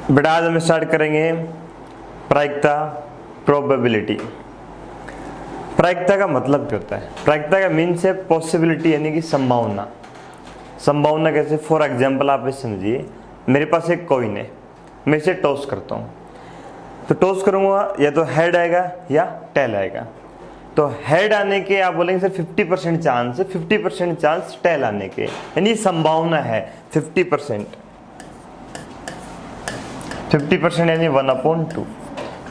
बेटा आज हम स्टार्ट करेंगे प्रायिकता, प्रोबेबिलिटी। प्रायिकता का मतलब क्या होता है? प्रायिकता का मीन्स है पॉसिबिलिटी, यानी कि संभावना। संभावना कैसे? फॉर एग्जाम्पल आप इसे समझिए, मेरे पास एक कॉइन है, मैं इसे टॉस करता हूँ, तो टॉस करूँगा या तो हेड आएगा या टेल आएगा। तो हेड आने के आप बोलेंगे सर 50% चांस है, 50% चांस टेल आने के, यानी संभावना है 50%। 50% यानी 1/2।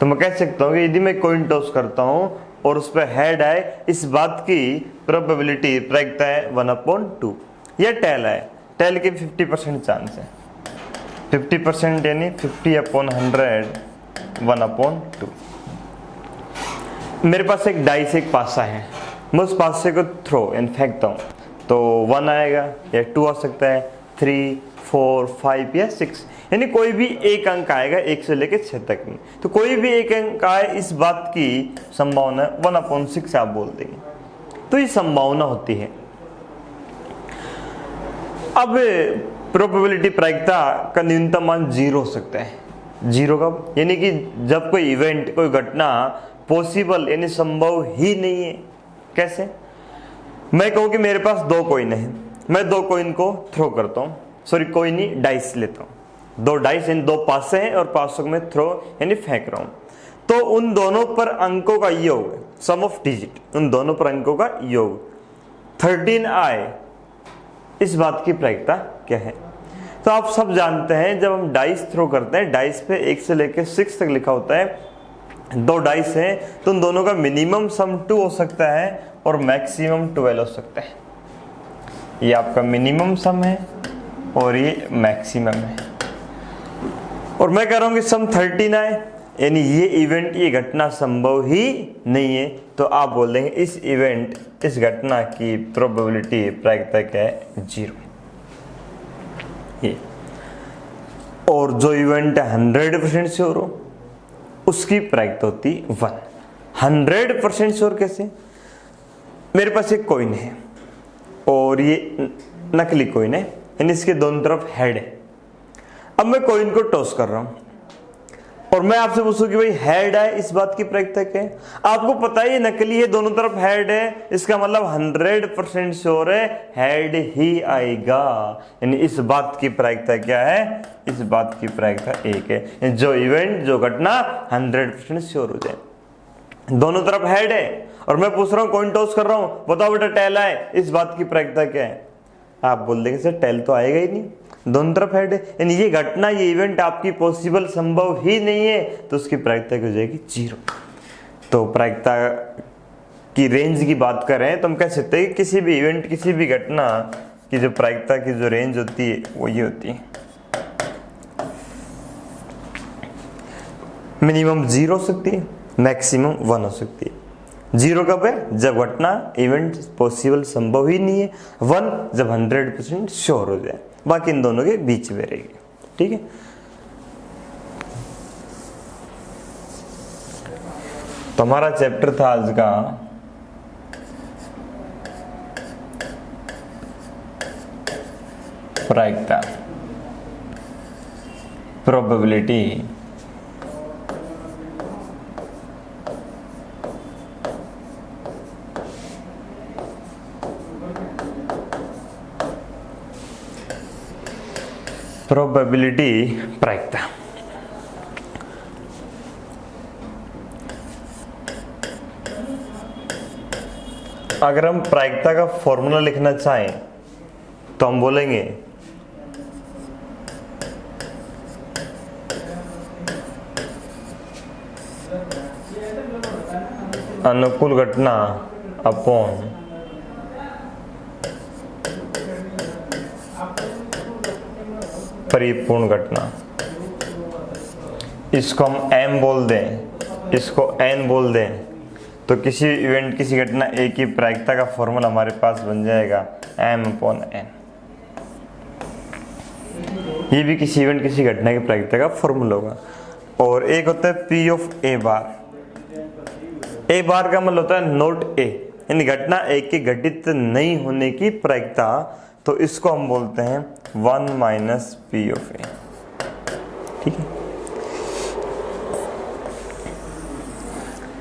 तो मैं कह सकता हूँ कि यदि मैं कॉइन टॉस करता हूँ और उस पर हेड आए, इस बात की प्रोबेबिलिटी प्रायिकता है 1/2। या टेल आए, टेल के 50% चांस है। 50% यानी 50/100, 1/2। मेरे पास एक डाइस, एक पासा है, मैं उस पासे को थ्रो यानी फेंकता हूँ, तो 1 आएगा या 2 आ सकता है, 3, 4, 5 या 6, यानी कोई भी एक अंक आएगा 1 से लेकर 6 तक में। तो कोई भी एक अंक आए, इस बात की संभावना 1/6 आप बोल देंगे। तो ये संभावना होती है। अब प्रोबेबिलिटी प्रायिकता का न्यूनतम मान 0 हो सकता है। 0 कब? यानी कि जब कोई इवेंट, कोई घटना पॉसिबल यानी संभव ही नहीं है। कैसे? मैं कहूं कि मेरे पास 2 कॉइन है, मैं 2 कॉइन को थ्रो करता हूं, सॉरी कॉइन नहीं, डाइस लेता हूं। 2 डाइस यानी 2 पासे हैं और पासों को मैं थ्रो यानी फेंक रहा हूं। तो उन दोनों पर अंकों का योग, सम ऑफ डिजिट, उन दोनों पर अंकों का योग 13 आए, इस बात की प्रायिकता क्या है? तो आप सब जानते हैं, जब हम डाइस थ्रो करते हैं, डाइस पे 1 से लेकर 6 तक लिखा होता है। 2 डाइस हैं तो उन दोनों का मिनिमम सम 2 हो सकता है और मैक्सिमम 12 हो सकता है। ये आपका मिनिमम सम है और ये मैक्सिमम है। और मैं कह रहा हूं कि सम 13 आए, यानी ये इवेंट, ये घटना संभव ही नहीं है। तो आप बोल देंगे इस इवेंट, इस घटना की प्रोबेबिलिटी प्रायिकता क्या है? 0। ये और जो इवेंट 100% श्योर हो, उसकी प्रायिकता होती 1। 100% श्योर कैसे? मेरे पास एक कॉइन है और ये नकली कॉइन है, यानी इसके दोनों तरफ हेड है। अब मैं कॉइन को टॉस कर रहा हूं और मैं आपसे पूछूं कि भाई हेड है, इस बात की प्रायिकता क्या है? आपको पता है ये नकली है, दोनों तरफ हेड है, इसका मतलब 100% श्योर है हेड ही आएगा। यानी इस बात की प्रायिकता क्या है? इस बात की प्रायिकता 1 है। जो इवेंट, जो घटना 100% श्योर हो जाए, दोनों तरफ हेड है और मैं पूछ रहा हूं, कॉइन टॉस कर रहा हूं, बताओ बेटा टेल आए, इस बात की प्रायिकता क्या है? आप बोल देंगे सर टेल तो आएगा ही नहीं, दोनों तरफ हेड है, यानी ये घटना, ये इवेंट आपकी पॉसिबल, संभव ही नहीं है, तो उसकी प्रायिकता हो जाएगी 0। तो प्रायिकता की रेंज की बात करें तो हम कह सकते हैं कि किसी भी इवेंट, किसी भी घटना की जो प्रायिकता की जो रेंज होती है वो ये होती है। मिनिमम 0 हो सकती है, मैक्सिमम 1 हो सकती है। 0 कब है? जब घटना, इवेंट पॉसिबल, संभव ही नहीं है। 1 जब 100% श्योर हो जाए। बाकी इन दोनों के बीच में रहेगी। ठीक है। तो हमारा चैप्टर था आज का प्रायिकता, प्रोबेबिलिटी। प्रोबेबिलिटी प्रायिकता। अगर हम प्रायिकता का फॉर्मूला लिखना चाहें तो हम बोलेंगे अनुकूल घटना अपॉन परिपूर्ण घटना। इसको हम m बोल दें, इसको n बोल दें, तो किसी इवेंट, किसी घटना A की प्रायिकता का फॉर्मूला हमारे पास बन जाएगा m/n। ये भी किसी इवेंट, किसी घटना की प्रायिकता का फॉर्मूला होगा। और एक होता है P of A bar. A बार का मतलब होता है नॉट A, यानी घटना A के घटित नहीं होने की प्रायिकता। तो इसको हम बोलते हैं 1 - P ऑफ A। ठीक है।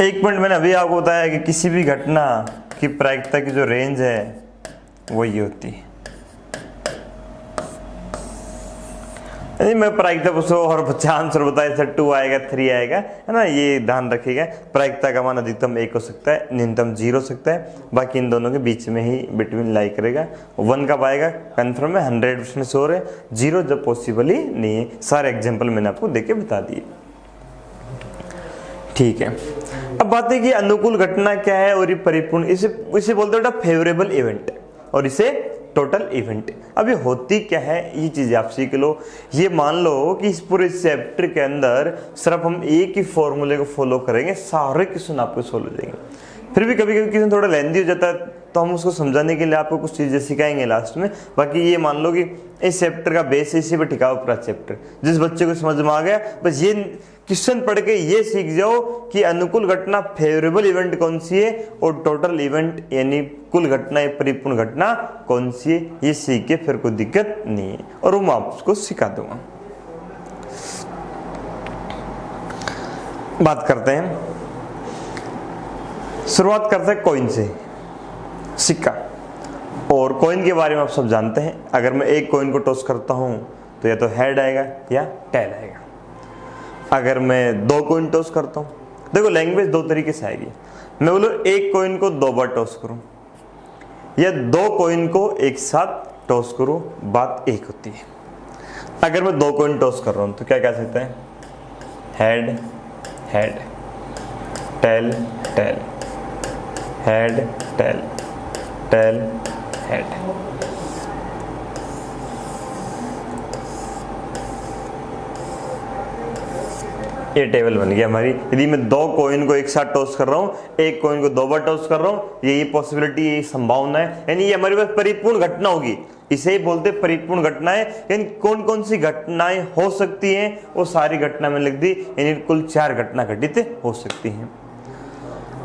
एक पॉइंट मैंने अभी आपको बताया कि किसी भी घटना की प्रायिकता की जो रेंज है वो ये होती है। मैं प्रायिकता पूछो और बच्चा आंसर बताए सर 2 आएगा 3 आएगा, है ना, ये ध्यान रखिएगा। प्रायिकता का मान अधिकतम 1 हो सकता है, न्यूनतम 0 हो सकता है, बाकी इन दोनों के बीच में ही बिटवीन लाई करेगा। 1 कब आएगा कंफर्म है, 100% श्योर है। 0 जब पॉसिबल ही नहीं है। सारे एग्जाम्पल मैंने आपको देके बता दिए, ठीक है। अब बात है कि अनुकूल घटना क्या है और ये परिपूर्ण, इसे बोलते हैं फेवरेबल इवेंट और इसे टोटल इवेंट। अब ये होती क्या है ये चीज आप सीख लो। ये मान लो कि इस पूरे चैप्टर के अंदर सिर्फ हम एक ही फॉर्मूले को फॉलो करेंगे, सारे क्वेश्चन आपको सोल्व हो जाएंगे। फिर भी कभी कभी क्वेश्चन थोड़ा लेंदी हो जाता है तो हम उसको समझाने के लिए आपको कुछ चीजें सिखाएंगे लास्ट में। बाकी ये मान लो कि इस चैप्टर का बेस इसी पे टिका हुआ पूरा चैप्टर। जिस बच्चे को समझ में आ गया बस ये क्वेश्चन पढ़ के ये सीख जाओ कि अनुकूल घटना फेवरेबल इवेंट कौन सी है और टोटल इवेंट यानी कुल घटना या परिपूर्ण घटना कौन सी है, ये सीख के फिर कोई दिक्कत नहीं है और वो मैं आपको सिखा दूंगा। बात करते हैं, शुरुआत करते हैं कॉइन से, सिक्का। और कॉइन के बारे में आप सब जानते हैं, अगर मैं एक कॉइन को टॉस करता हूं तो या तो हेड आएगा या टेल आएगा। अगर मैं 2 कॉइन टॉस करता हूं, देखो लैंग्वेज 2 तरीके से आएगी। मैं बोलूं एक कॉइन को 2 बार टॉस करूं या 2 कॉइन को एक साथ टॉस करूं, बात एक होती है। अगर मैं 2 कॉइन टॉस कर रहा हूं तो क्या कह सकते हैं, head head, tail tail, head tail, tail head. ये टेबल बन गया हमारी। यदि मैं 2 कॉइन को एक साथ टॉस कर रहा हूं, एक कॉइन को 2 बार टॉस कर रहा हूं, यही पॉसिबिलिटी, यही संभावना है, यानी ये हमारे पास परिपूर्ण घटना होगी। इसे ही बोलते हैं परिपूर्ण घटनाएं। यानी कौन कौन सी घटनाएं हो सकती हैं वो सारी घटना में लिख दी, यानी कुल 4 घटना घटित हो सकती हैं।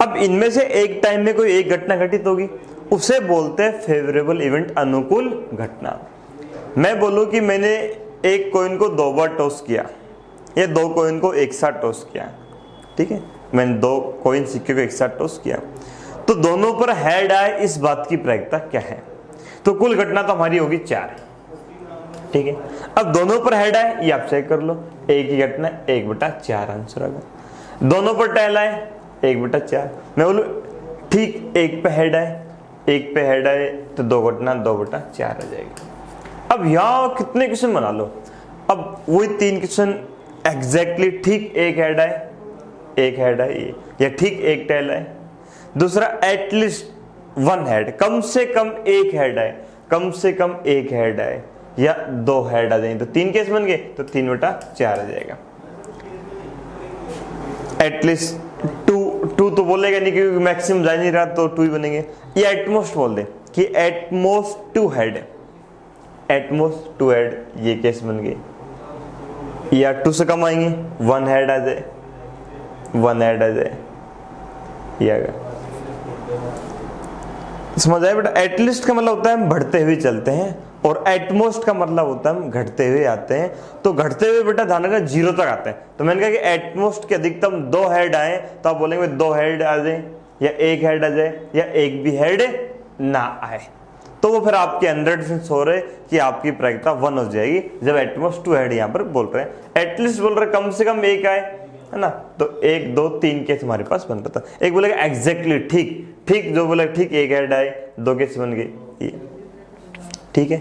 अब इनमें से एक टाइम में कोई एक घटना घटित होगी, उसे बोलते हैं फेवरेबल इवेंट, अनुकूल घटना। मैं बोलूं कि मैंने एक कॉइन को 2 बार टॉस किया या 2 कॉइन को एक साथ टॉस किया, ठीक है, मैंने 2 कॉइन सिक्के को एक साथ टॉस किया तो दोनों पर हेड आए, इस बात की प्रायिकता क्या है, तो कुल घटना तो हमारी होगी 4, ठीक है। अब दोनों पर हेड आए ये आप चेक कर लो, एक ही घटना 1/4 आंसर आएगा। दोनों पर टेल आए 1/4। मैं बोलूं ठीक एक पे हेड आए, एक पे हेड आए तो 2 घटना 2/4 आ जाएगी। अब यहां कितने क्वेश्चन बना लो, अब वही 3 क्वेश्चन एग्जैक्टली ठीक एक हेड आए, एक हेड आए, या ठीक एक टेल आए, दूसरा एटलीस्ट 1 हेड, कम से कम एक हेड आए, कम से कम एक हेड आए, या 2 हेड आ जाए, तो 3 केस बन गए तो 3/4 आ जाएगा। एटलीस्ट 2 तो बोलेगा नहीं क्योंकि मैक्सिमम जा नहीं रहा तो 2 ही बनेंगे। या एटमोस्ट बोल दे कि एटमोस्ट 2 हेड, एटमोस्ट 2 हेड, ये केस बन गए। या 2 से कम आएंगे 1 हेड आ जाए, 1 हेड आ जाए, ये आएगा। समझ आए बेटा, एटलीस्ट का मतलब होता है हम बढ़ते हुए चलते हैं और एटमोस्ट का मतलब होता है हम घटते हुए आते हैं। तो घटते हुए बेटा ध्यान रखना 0 तक आते हैं। तो मैंने कहा कि एटमोस्ट के अधिकतम 2 हेड आए तो आप बोलेंगे 2 हेड आ जाए या 1 हेड आ जाए या एक भी हेड ना आए, तो वो फिर आपके 100% हो रहे कि आपकी प्रायिकता 1 हो जाएगी जब एटमोस्ट 2 हेड यहाँ पर बोल रहे हैं। एटलीस्ट बोल रहे कम से कम एक आए, है ना, तो 1 2 3 केस हमारे पास बन रहा था। एक बोलेगा एग्जैक्टली ठीक ठीक, जो बोला ठीक एक हेड आए 2 केस बन गए, ठीक है,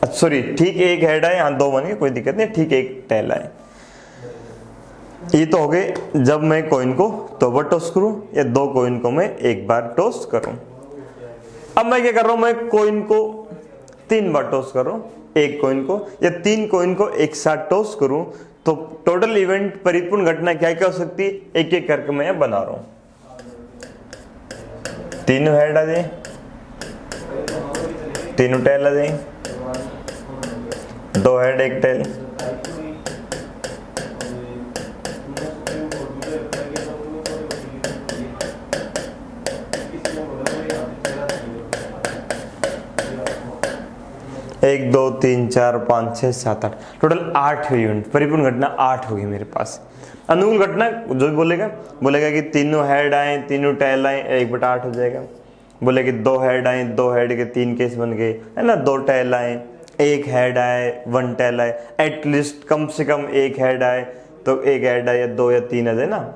सॉरी ठीक एक हेड आए, यहाँ 2 बन गए, कोई दिक्कत नहीं, ठीक एक टेल आए। ये तो हो गए जब मैं कॉइन को 2 बार टॉस करूं या 2 कॉइन को मैं एक बार टॉस करूं। अब मैं क्या कर रहा हूं, मैं कॉइन को 3 बार टॉस कर रहा हूं, एक कॉइन को या 3 कॉइन को एक साथ टॉस करूं, तो टोटल इवेंट परिपूर्ण घटना क्या क्या हो सकती है, एक एक करके मैं बना रहा हूं। 3 हेड आ जाए, 3 टेल आ जाए, 2 हेड 1 टेल, 1 2 3 4 5 6 7 8, टोटल 8 इवेंट, परिपूर्ण घटना 8 होगी मेरे पास। अनुकूल घटना जो भी बोलेगा कि तीनों हेड आए, तीनों टेल आए, 1/8 हो जाएगा। बोले कि 2 हेड आए, 2 हेड के 3 केस बन गए, है ना। 2 टेल आए, 1 हेड आए, 1 टेल आए, एटलीस्ट कम से कम 1 हेड आए, तो 1 हेड आए या 2 या 3 आ जाए ना।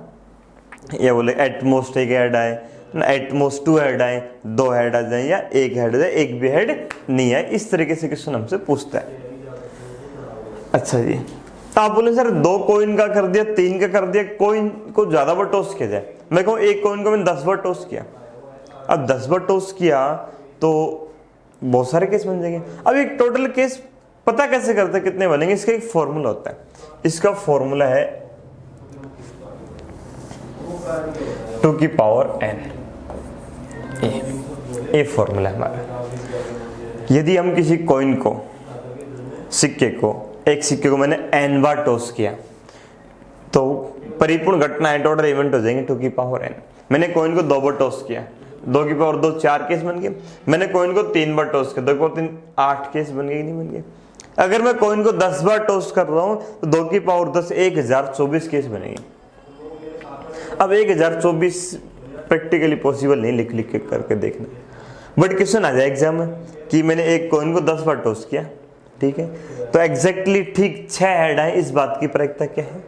या बोले एटमोस्ट 1 हेड आए ना, एटमोस्ट 2 हेड आए, 2 हेड आ जाए या 1 हेड आ जाए, 1 भी हेड नहीं आए। इस तरीके से क्वेश्चन हमसे पूछता है। अच्छा जी, तो आप बोले सर 2 कॉइन का कर दिया, 3 का कर दिया, कॉइन को ज्यादा बार टॉस किया जाए। मैं कहूँ एक कॉइन को मैंने 10 बार टॉस किया। अब 10 बार टॉस किया तो बहुत सारे केस बन जाएंगे। अब एक टोटल केस पता कैसे करते हैं कितने बनेंगे, इसका एक फॉर्मूला होता है। इसका फॉर्मूला है 2 की पावर n। ये फॉर्मूला है हमारा। यदि हम किसी कॉइन को, सिक्के को, एक सिक्के को मैंने n बार टॉस किया तो परिपूर्ण घटनाएं, टोटल इवेंट हो जाएंगे 2 की पावर n। मैंने कॉइन को 2 बार टॉस किया, 2 की पावर 2 4 केस बन गए। मैंने कॉइन को 3 बार टॉस किया, 2 की पावर 3 8 केस बन गए, नहीं बन गए। अगर मैं कॉइन को 10 बार टॉस कर रहा हूं तो 2 की पावर 10 1024 केस बनेंगे। अब 1024 प्रैक्टिकली पॉसिबल नहीं, लिख लिख के करके देखना। बट क्वेश्चन आ जाए एग्जाम में कि मैंने एक कॉइन को 10 बार टॉस किया, ठीक है, तो एग्जैक्टली ठीक 6 हेड आए, इस बात की प्रायिकता क्या है।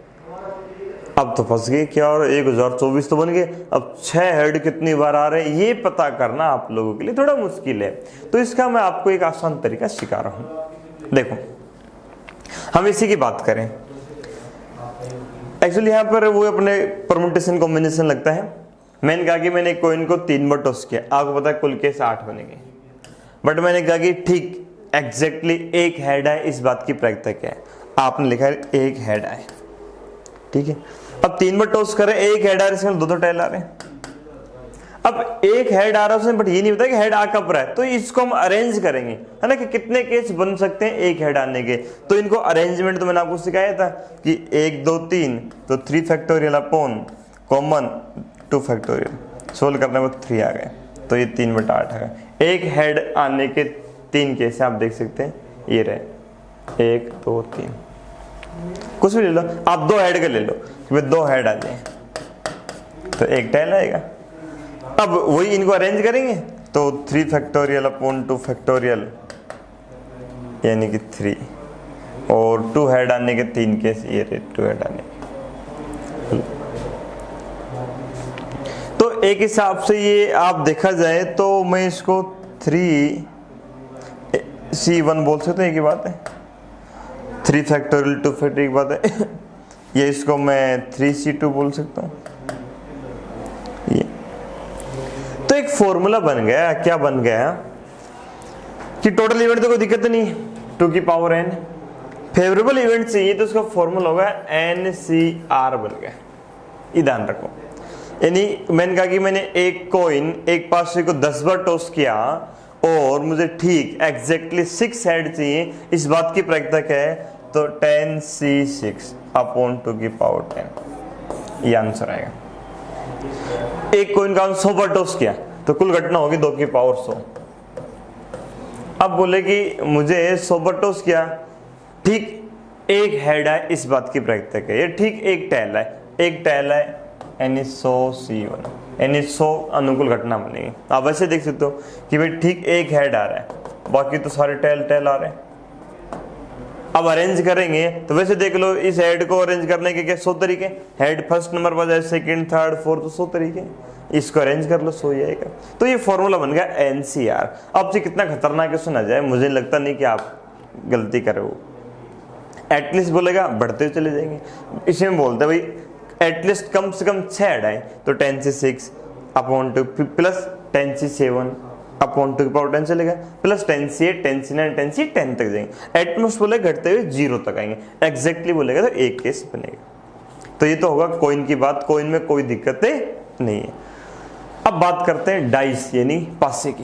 अब तो फंस गए क्या, और 1024 तो बन गए, अब 6 हेड कितनी बार आ रहे हैं ये पता करना आप लोगों के लिए थोड़ा मुश्किल है। तो इसका मैं आपको एक आसान तरीका सिखा रहा हूं। देखो, हम इसी की बात करें। एक्चुअली यहाँ पर वो अपने परमुटेशन कॉम्बिनेशन लगता है। मैंने कहा कि मैंने कॉइन को 3 बार टॉस किया, आपको पता है कुल केस 8 बनेंगे। बट मैंने कहा कि ठीक एग्जैक्टली 1 हेड आए, इस बात की प्रायिकता क्या है। आपने लिखा है 1 हेड आए, ठीक है। अब 3 बार टॉस करें, 1 हेड आ रहा है, इसमें 2 टेल आ रहे हैं। अब 1 हेड आ रहा है उसमें, बट ये नहीं पता कि हेड आ कब रहा है, तो इसको हम अरेंज करेंगे, है ना, कि कितने केस बन सकते हैं 1 हेड आने के। तो इनको अरेंजमेंट तो मैंने आपको सिखाया था कि 1 2 3, तो 3 factorial upon common 2 factorial, solve करने में 3 आ गए, तो ये 3/8 है। 1 हेड आने के 3 केस आप देख सकते हैं, ये रहे 1 2 3, कुछ भी ले लो आप, 2 हेड का ले लो कि 2 हेड आ जाए तो 1 टेल आएगा। अब वही इनको अरेंज करेंगे तो 3 फैक्टोरियल अपॉन 2 फैक्टोरियल यानी कि 3, और 2 हेड आने के 3 केस, ये रहे 2 हेड आने के। तो एक हिसाब से ये आप देखा जाए तो मैं इसको 3C1 बोल सकता हूँ, एक ही बात है। 3 फैक्टोरियल 2 फैक्टोरियल की बात है। ये इसको मैं 3C2 बोल सकता हूँ। ये तो एक फॉर्मूला बन गया। क्या बन गया कि टोटल इवेंट तो कोई दिक्कत नहीं, 2 की पावर n। फेवरेबल इवेंट चाहिए तो उसका फॉर्मूला होगा NCR बन गया। ये ध्यान रखो। यानी मैंने कहा कि मैंने एक कॉइन, एक पासे को 10 बार टॉस किया और मुझे ठीक एग्जैक्टली 6 हेड चाहिए, इस बात की प्रायिकता क्या है, तो 10C6 अपॉन 2 की पावर 10, ये आंसर आएगा। एक कॉइन का 100 बार टॉस किया तो कुल घटना होगी 2 की पावर 100। अब बोले कि मुझे 100 बार टॉस किया, ठीक 1 हेड आए, इस बात की प्रायिकता क्या है, ठीक 1 टेल आए, 1 टेल आए यानी 100C1, यानी 100 अनुकूल घटना बनेगी। आप वैसे देख सकते हो कि भाई ठीक 1 हेड आ रहा है, बाकी तो सारे टेल आ रहे हैं। अब अरेंज करेंगे तो वैसे देख लो, इस हेड को अरेंज करने के क्या 100 तरीके, हेड फर्स्ट नंबर पर जाए, सेकंड थर्ड फोर्थ, 100 तरीके, इसको अरेंज कर लो, 100 ही आएगा। तो ये फॉर्मूला बन गया NCR। अब से कितना खतरनाक क्वेश्चन आ जाए, मुझे लगता नहीं कि आप गलती करे हो। एटलीस्ट बोलेगा बढ़ते हुए चले जाएंगे, इसमें बोलते हैं भाई एटलीस्ट कम से कम 6 हेड आए, तो 10C6 upon 2 plus 10C7 upon 2 की पावर 10 चलेगा, प्लस 10C8 10C9 10C10 तक जाएंगे। एटमोस्ट बोले घटते हुए 0 तक आएंगे, एग्जैक्टली बोलेगा तो 1 केस बनेगा। तो ये तो होगा कॉइन की बात, कॉइन में कोई दिक्कतें नहीं है। अब बात करते हैं डाइस यानी पासे की।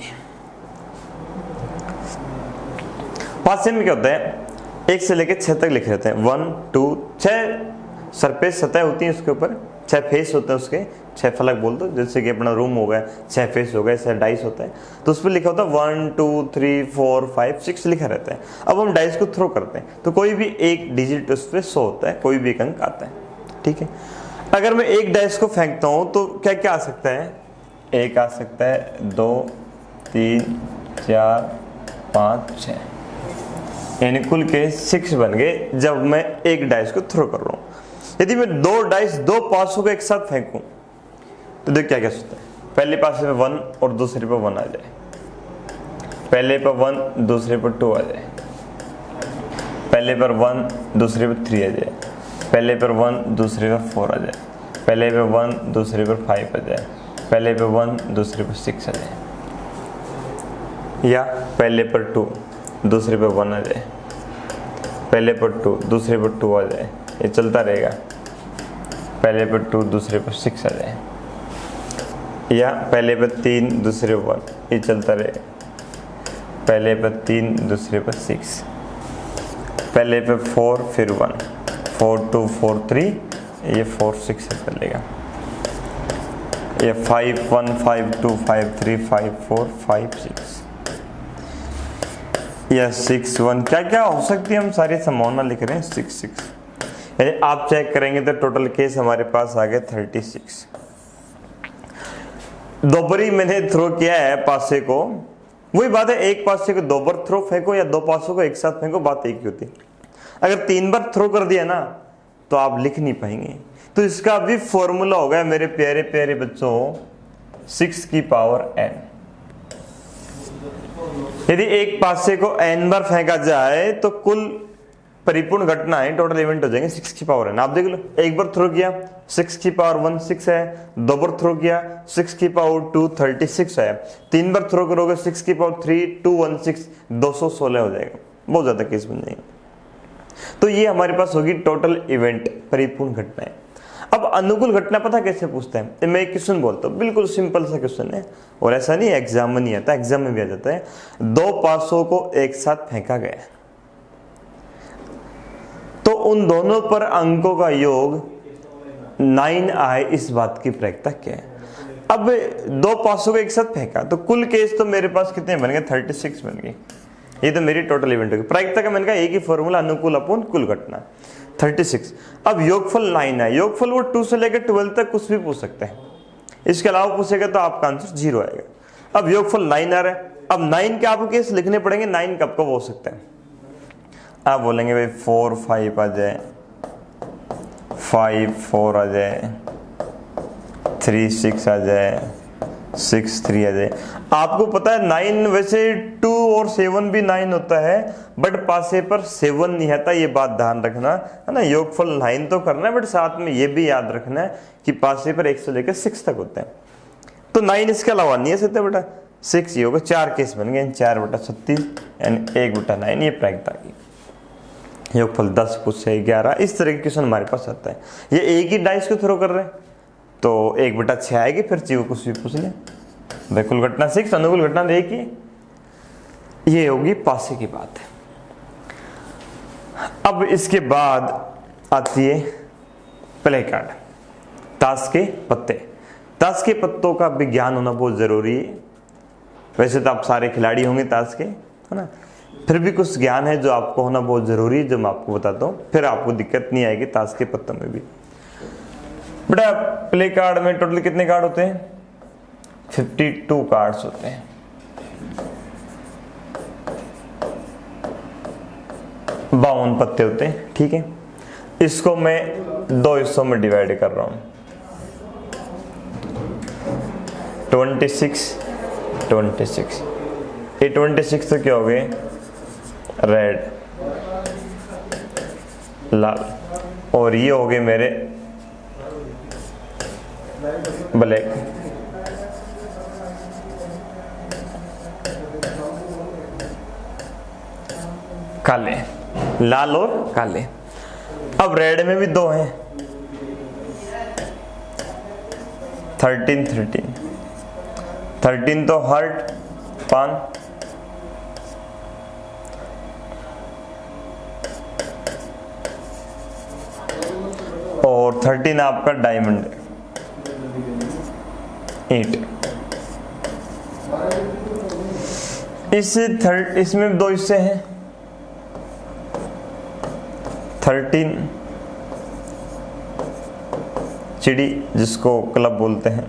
पासे में क्या होता है, 1 से लेकर 6 तक लिखे रहते हैं, 1 2 6 सरफेस सतह होती है उसके ऊपर, 6 फेस होते हैं उसके, 6 फलक बोल दो, जैसे कि अपना रूम हो गया 6 फेस हो गए, ऐसे डाइस होता है, तो उस पर लिखा होता है 1 2 3 4 5 6 लिखा रहता है। अब हम डाइस को थ्रो करते हैं तो कोई भी एक डिजिट उस पर शो होता है, कोई भी एक अंक आता है, ठीक है। अगर मैं एक डाइस को फेंकता हूँ तो क्या क्या आ सकता है, 1 आ सकता है, 2 3 4 5 6, यानी कुल के 6 बन गए जब मैं एक डाइस को थ्रो कर रहा हूँ। यदि मैं 2 डाइस 2 पासों को एक साथ फेंकूं तो देख क्या क्या सोचता है, पहले पासे पे 1 और दूसरे पे 1 आ जाए, पहले पर 1 दूसरे पर 2 आ जाए, पहले पर 1 दूसरे पर 3 आ जाए, पहले पर 1 दूसरे पर 4 आ जाए, पहले पर 1 दूसरे पर 5 आ जाए, पहले पर 1 दूसरे पर 6 आ जाए, या पहले पर 2 दूसरे पर 1 आ जाए, पहले पर 2 दूसरे पर 2 आ जाए, ये चलता रहेगा, पहले पर 2 दूसरे पर 6 आ जाए, या पहले पर 3 दूसरे पर 1, ये चलता रहेगा, पहले पर 3 दूसरे पर 6, पहले पर 4 फिर 1, 4 2 4 3, ये 4 6 से चलेगा, ये 5 1 5 2 5 3 5 4 5 6, या 6 1, क्या क्या हो सकती है, हम सारी संभावना लिख रहे हैं 6 6। यानी आप चेक करेंगे तो टोटल केस हमारे पास आ गए 36। दोबारी मैंने थ्रो किया है पासे को, वही बात है, एक पासे को 2 बार थ्रो फेंको या 2 पासों को एक साथ फेंको, बात एक ही होती है। अगर 3 बार थ्रो कर दिया ना तो आप लिख नहीं पाएंगे, तो इसका भी फॉर्मूला होगा मेरे प्यारे प्यारे बच्चों, 6 की पावर n। यदि एक पासे को n बार फेंका जाए तो कुल परिपूर्ण घटना है, टोटल इवेंट हो जाएंगे 6 की पावर n। आप देख लो, एक बार थ्रो किया 6 की पावर 1 6 है, 2 बार थ्रो किया 6 की पावर 2 36 है, 3 बार थ्रो करोगे 6 की पावर 3 216 216 हो जाएगा, बहुत ज्यादा केस बन जाएंगे। तो ये हमारे पास होगी टोटल इवेंट, परिपूर्ण घटनाएं। अब अनुकूल घटना पता कैसे पूछते हैं, मैं एक क्वेश्चन बोलता हूँ, बिल्कुल सिंपल सा क्वेश्चन है, और ऐसा नहीं एग्जाम में नहीं आता, एग्जाम में भी आ जाता है। 2 पासों को एक साथ फेंका गया तो उन दोनों पर अंकों का योग 9 आए, इस बात की प्रायिकता क्या है। अब 2 पासों को एक साथ फेंका तो कुल केस तो मेरे पास कितने बन गए, 36 बन गए, ये तो मेरी टोटल इवेंट होगी। प्रायिकता का मैंने कहा एक ही फॉर्मूला, अनुकूल अपूर्ण कुल घटना, 36। अब योगफल 9 है, योगफल वो 2 से लेकर 12 तक कुछ भी पूछ सकते हैं, इसके अलावा पूछेगा तो आपका आंसर 0 आएगा। अब योगफल 9 आ रहा है, अब 9 के आपको केस लिखने पड़ेंगे, 9 कब कब हो सकता है। आप बोलेंगे भाई 4 5 आ जाए, 5 4 आ जाए, 3 6 आ जाए, 6 3 आ जाए। आपको पता है 9 वैसे 2 और 7 भी 9 होता है, बट पासे पर 7 नहीं आता, ये बात ध्यान रखना है ना। योगफल 9 तो करना है, बट साथ में ये भी याद रखना है कि पासे पर 1 से लेकर 6 तक होते हैं, तो 9 इसके अलावा नहीं है सकते बेटा, 6 ये होगा। 4 केस बन गए, 4 बटा 36 एंड 1 बटा 9, ये प्रायिकता की। योगफल 10 कुछ से 11, इस तरह के क्वेश्चन हमारे पास आता है। ये एक ही डाइस को थ्रो कर रहे हैं तो 1 बटा 6 आएगी, फिर चाहिए कुछ भी पूछ ले। कुल घटना 6, अनुकूल घटना एक ही, ये होगी पासे की बात है। अब इसके बाद आती है प्ले कार्ड, ताश के पत्ते। ताश के पत्तों का भी ज्ञान होना बहुत जरूरी है। वैसे तो आप सारे खिलाड़ी होंगे ताश के, है ना, फिर भी कुछ ज्ञान है जो आपको होना बहुत जरूरी है, जो मैं आपको बताता हूँ, फिर आपको दिक्कत नहीं आएगी ताश के पत्तों में भी। बेटा प्ले कार्ड में टोटल कितने कार्ड होते हैं, 52 कार्ड्स होते हैं। बावन पत्ते होते हैं, ठीक है। इसको मैं 2 हिस्सों में डिवाइड कर रहा हूं, 26 26। ये 26 तो क्या हो गए, रेड लाल, और ये हो गए मेरे ब्लैक। काले, लाल और काले। अब रेड में भी 2 हैं, 13 13 13 तो हार्ट पान, और 13 आपका डायमंड है, 8। इसमें 2 हिस्से हैं, 13 चिड़ी जिसको क्लब बोलते हैं,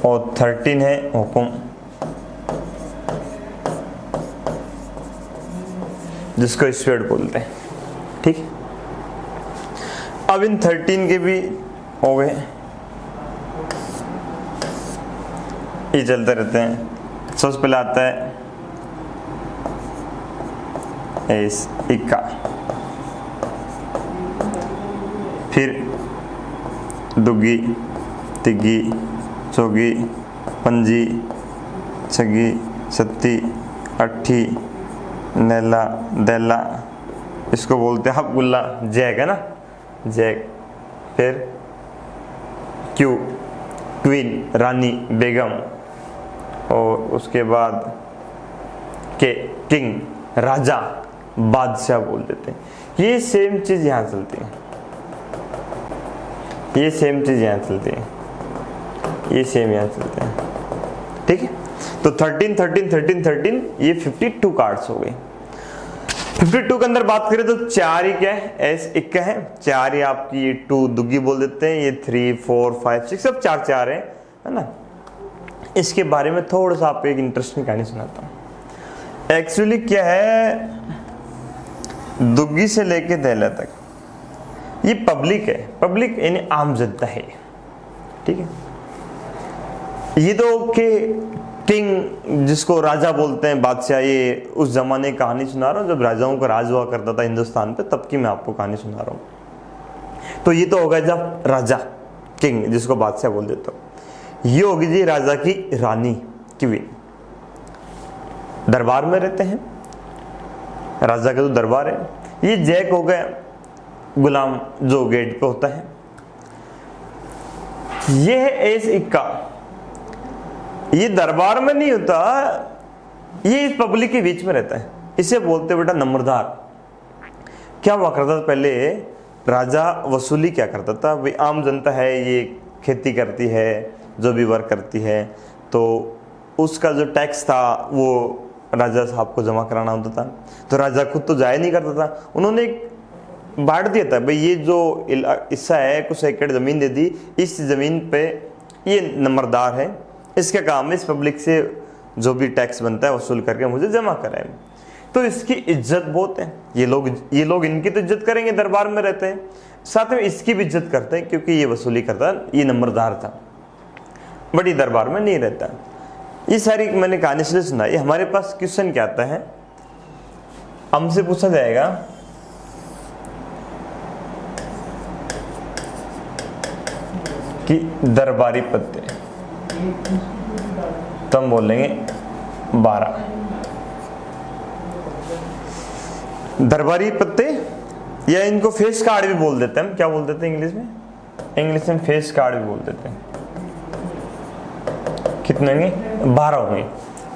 और 13 है हुकुम जिसको स्पीड बोलते हैं। ठीक है, अब इन 13 के भी हो गए, ये चलते रहते हैं। सबसे पहले आता है एस इक्का, फिर दुग्गी, तिग्गी, चौगी, पंजी, छगी, सत्ती, अट्ठी, नैला, दैला, इसको बोलते हैं हबगुल्ला, जैक है ना, जैक। फिर क्यू, क्वीन, रानी, बेगम, और उसके बाद के, किंग, राजा, बादशाह बोल देते हैं। ये सेम चीज यहां चलती है, ये सेम चीज यहां चलती है, ये सेम यहां चलते हैं। ठीक है, तो 13 13 13 13 ये 52 कार्ड्स हो गए। 52 के अंदर बात करें तो 4 ही क्या है, एस इक्का है, 4 ही आपकी, ये 2 दुग्गी बोल देते हैं, ये 3 4 5 6 सब 4 4 है ना। इसके बारे में थोड़ा सा आपको एक इंटरेस्टिंग कहानी सुनाता हूँ। एक्चुअली क्या है, दुग्गी से लेके दैला तक ये पब्लिक है, पब्लिक यानी आम जनता है। ठीक है, ये तो के किंग जिसको राजा बोलते हैं, बादशाह, ये उस जमाने की कहानी सुना रहा हूँ जब राजाओं का राज हुआ करता था हिंदुस्तान पे, तब की मैं आपको कहानी सुना रहा हूँ। तो ये तो होगा जब राजा, किंग जिसको बादशाह बोल देते हो। ये होगी जी राजा की रानी, क्वीन, दरबार में रहते हैं, राजा का तो दरबार है। ये जैक हो गया गुलाम जो गेट पे होता है। ये है एस इक्का, ये दरबार में नहीं होता, ये इस पब्लिक के बीच में रहता है, इसे बोलते बेटा नंबरदार। क्या हुआ करता था पहले, राजा वसूली क्या करता था, भाई आम जनता है, ये खेती करती है, जो भी वर्क करती है, तो उसका जो टैक्स था वो राजा साहब को जमा कराना होता था। तो राजा खुद तो जाया नहीं करता था, उन्होंने एक बांट दिया था, भाई ये जो हिस्सा है कुछ एकड़ जमीन दे दी, इस जमीन पे ये नंबरदार है, इसका काम है इस पब्लिक से जो भी टैक्स बनता है वसूल करके मुझे जमा कराए। तो इसकी इज्जत बहुत है, ये लोग इनकी तो इज्जत करेंगे, दरबार में रहते हैं, साथ में इसकी भी इज्जत करते हैं क्योंकि ये वसूली करता, ये नंबरदार था, बड़ी दरबार में नहीं रहता। ये सारी मैंने कहानी इसलिए सुनाई। हमारे पास क्वेश्चन क्या आता है, हमसे पूछा जाएगा कि दरबारी पत्ते, तो हम बोलेंगे 12 दरबारी पत्ते, या इनको फेस कार्ड भी बोल देते हैं हम। क्या बोल देते हैं इंग्लिश में? इंग्लिश में फेस कार्ड भी बोल देते हैं। कितने होंगे? 12 होंगे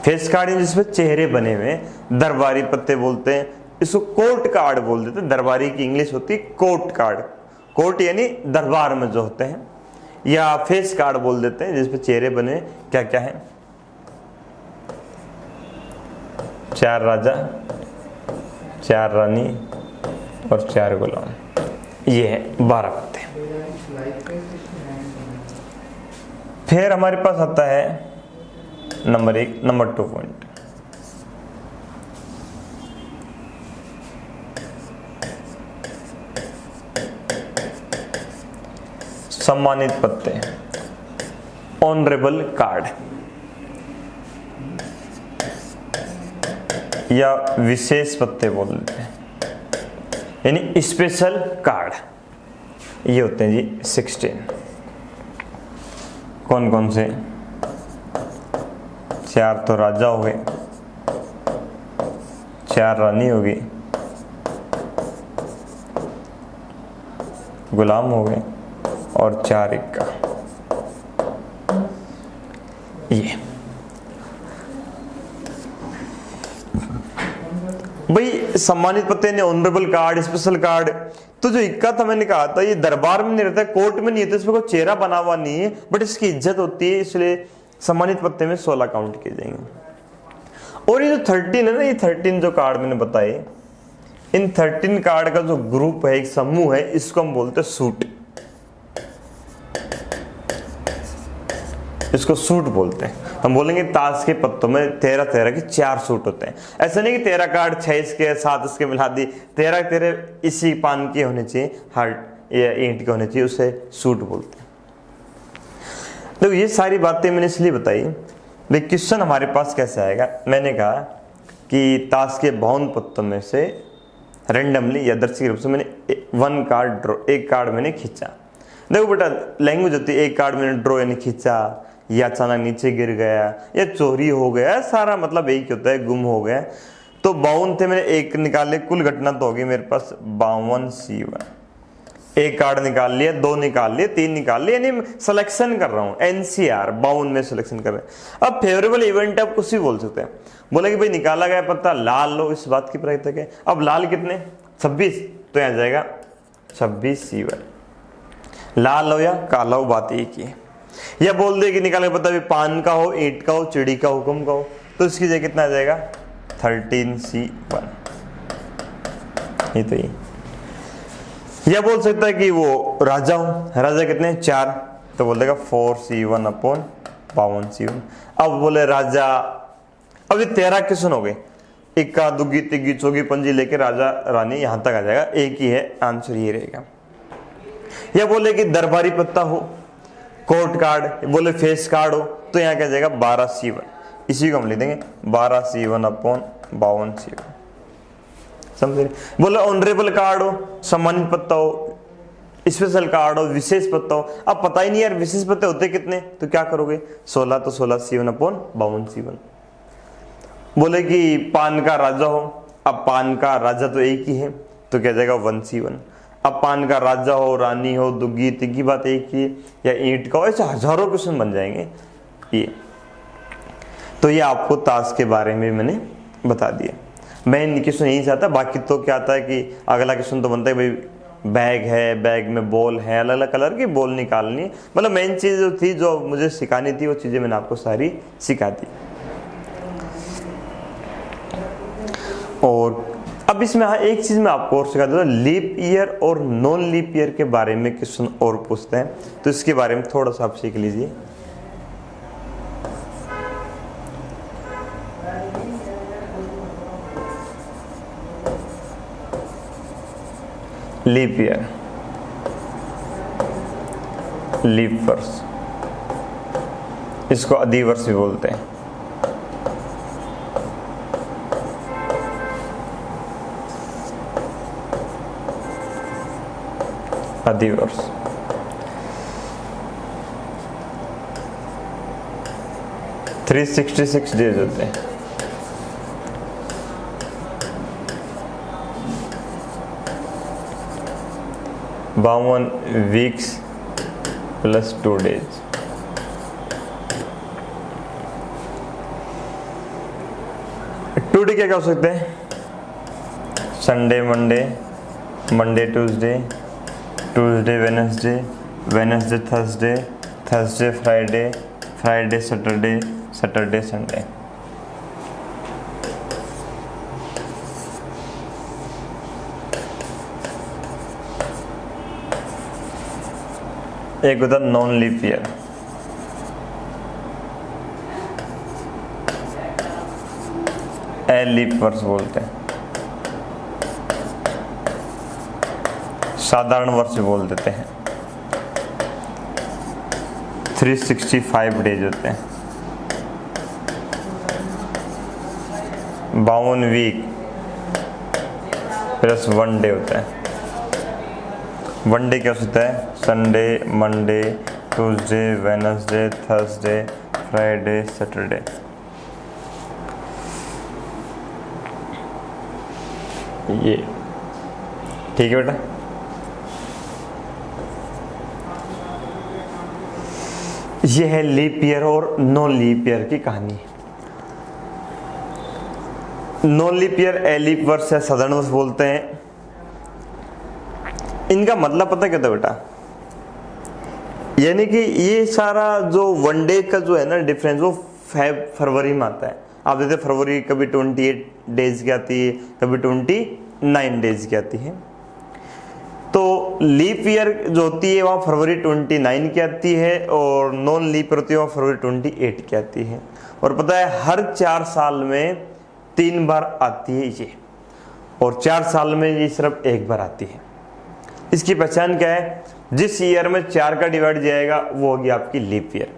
फेस कार्ड, जिसमें चेहरे बने हुए, दरबारी पत्ते बोलते हैं। इसको कोर्ट कार्ड बोल देते हैं, दरबारी की इंग्लिश होती है कोर्ट कार्ड, कोर्ट यानी दरबार में जो होते हैं, या फेस कार्ड बोल देते हैं जिसपे चेहरे बने। क्या क्या है? 4 राजा, 4 रानी और 4 गुलाम, ये है 12 पत्ते। फिर हमारे पास आता है नंबर 1, नंबर 2 पॉइंट। सम्मानित पत्ते, ऑनरेबल कार्ड या विशेष पत्ते बोल देते हैं, यानी स्पेशल कार्ड। ये होते हैं जी 16। कौन कौन से? 4 तो राजा हो गए, 4 रानी होगी, गुलाम हो गए और 4 इक्का। ये भाई सम्मानित पत्ते ने ऑनरेबल कार्ड, स्पेशल कार्ड, तो जो इक्का था मैंने कहा था ये दरबार में नहीं रहता, कोर्ट में नहीं है, तो इसमें कोई चेहरा बना हुआ नहीं है, बट इसकी इज्जत होती है, इसलिए सम्मानित पत्ते में 16 काउंट किए जाएंगे। और ये जो 13 है ना, ये 13 जो कार्ड मैंने बताए, इन 13 कार्ड का जो ग्रुप है, एक समूह है, इसको हम बोलते हैं सूट। इसको सूट बोलते हैं। हम बोलेंगे ताश के पत्तों में 13 के 4 सूट होते हैं। ऐसा नहीं कि 13 कार्ड 6 इसके 7 इसके मिला दी, 13 इसी पान के होने चाहिए, हार्ट या ईंट के होने चाहिए, उसे सूट बोलते हैं। तो ये सारी बातें मैंने इसलिए बताई भाई क्वेश्चन हमारे पास कैसे आएगा। मैंने कहा कि ताश के 52 पत्तों में से रेंडमली या दर्शी रूप से मैंने एक कार्ड मैंने खींचा। देखो बेटा, लैंग्वेज होती है, एक कार्ड मैंने ड्रॉ यानी खींचा, या अचानक नीचे गिर गया, या चोरी हो गया, सारा मतलब एक ही होता है, गुम हो गया। तो 52 थे, मैंने एक निकाले, कुल घटना तो होगी मेरे पास 52C1। एक कार्ड निकाल लिया, 2 निकाल लिए, 3 निकाल लिए, यानी सिलेक्शन कर रहा हूँ, NCR 52 में सिलेक्शन कर रहे हैं। अब फेवरेबल इवेंट आप कुछ भी बोल सकते हैं। बोले कि भाई निकाला गया पत्ता लाल लो, इस बात की प्रक्रिया है। अब लाल कितने 26, तो यहाँ जाएगा 26C1। लाल हो या काला हो, बात एक ही है। या बोल दे कि निकाल के पता भी पान का हो, ईंट का हो, चिड़ी का हुक्म का हो, तो इसकी जगह कितना आ जाएगा 13C1। ये तो ये। या बोल सकता है कि वो राजा हो, राजा कितने 4, तो बोल देगा 4C1 अपॉन 52C1। अब बोले राजा, अब ये 13 क्वेश्चन हो गए, इक्का दुग्गी तिग्गी चौगी पंजी लेके राजा रानी यहां तक आ जाएगा, एक ही है, आंसर ये रहेगा। या बोले कि दरबारी पत्ता हो, कोर्ट कार्ड, बोले फेस कार्ड हो, तो यहाँ क्या जाएगा 12C1। इसी को हम लिख देंगे 12C1 अपॉन 52C1। समझे? बोले ऑनरेबल कार्ड हो, सम्मानित पत्ता हो, स्पेशल कार्ड हो, विशेष पत्ता हो। अब पता ही नहीं यार विशेष पत्ते होते कितने, तो क्या करोगे 16, तो 16C1 अपॉन 52C1। बोले कि पान का राजा हो, अब पान का राजा तो एक ही है, तो क्या जाएगा 1C1। अब पान का राजा हो, रानी हो, दुग्गी तिग्गी, बात एक ही, या ईंट का हो, ऐसे हजारों क्वेश्चन बन जाएंगे ये। तो ये आपको ताश के बारे में मैंने बता दिया। मैं क्वेश्चन यही चाहता, बाकी तो क्या आता है कि अगला क्वेश्चन तो बनता है भाई बैग है, बैग में बॉल है, अलग अलग कलर की बॉल निकालनी। मतलब मेन चीज जो थी, जो मुझे सिखानी थी, वो चीजें मैंने आपको सारी सिखा दी। और अब इसमें एक चीज मैं आपको और सिखा दूंगा, लीप ईयर और नॉन लीप ईयर के बारे में क्वेश्चन और पूछते हैं, तो इसके बारे में थोड़ा सा आप सीख लीजिए। लीप ईयर, लीप वर्ष, इसको अधिवर्ष भी बोलते हैं। अधिवर्ष 366 डेज होते हैं। बावन वीक्स प्लस 2 डेज। टूडे क्या हो सकते हैं, Sunday Monday, Monday Tuesday, Tuesday Wednesday, Wednesday Thursday, Thursday Friday, Friday Saturday, Saturday Sunday. एक होता non leap year, a leap वर्ष बोलते हैं, साधारण वर्ष बोल देते हैं। 365 डेज होते हैं। 52 वीक प्लस 1 डे होता है। 1 डे क्या होता है, Sunday Monday Tuesday Wednesday Thursday Friday Saturday. ये ठीक है बेटा। ये है लीप ईयर और नॉन लीप ईयर की कहानी। नॉन लीप ईयर एलीप वर्ष या साधारण वर्ष बोलते हैं। इनका मतलब पता क्या था बेटा, यानी कि ये सारा जो वन डे का जो है ना डिफरेंस वो फरवरी में आता है। आप देखते फरवरी कभी 28 डेज की आती है, कभी 29 डेज की आती है। तो लीप ईयर जो होती है वहाँ फरवरी 29 की आती है, और नॉन लीप ईयर होती है वहाँ फरवरी 28 की आती है। और पता है हर 4 साल में 3 बार आती है ये, और 4 साल में ये सिर्फ 1 बार आती है। इसकी पहचान क्या है, जिस ईयर में 4 का डिवाइड जाएगा वो होगी आपकी लीप ईयर।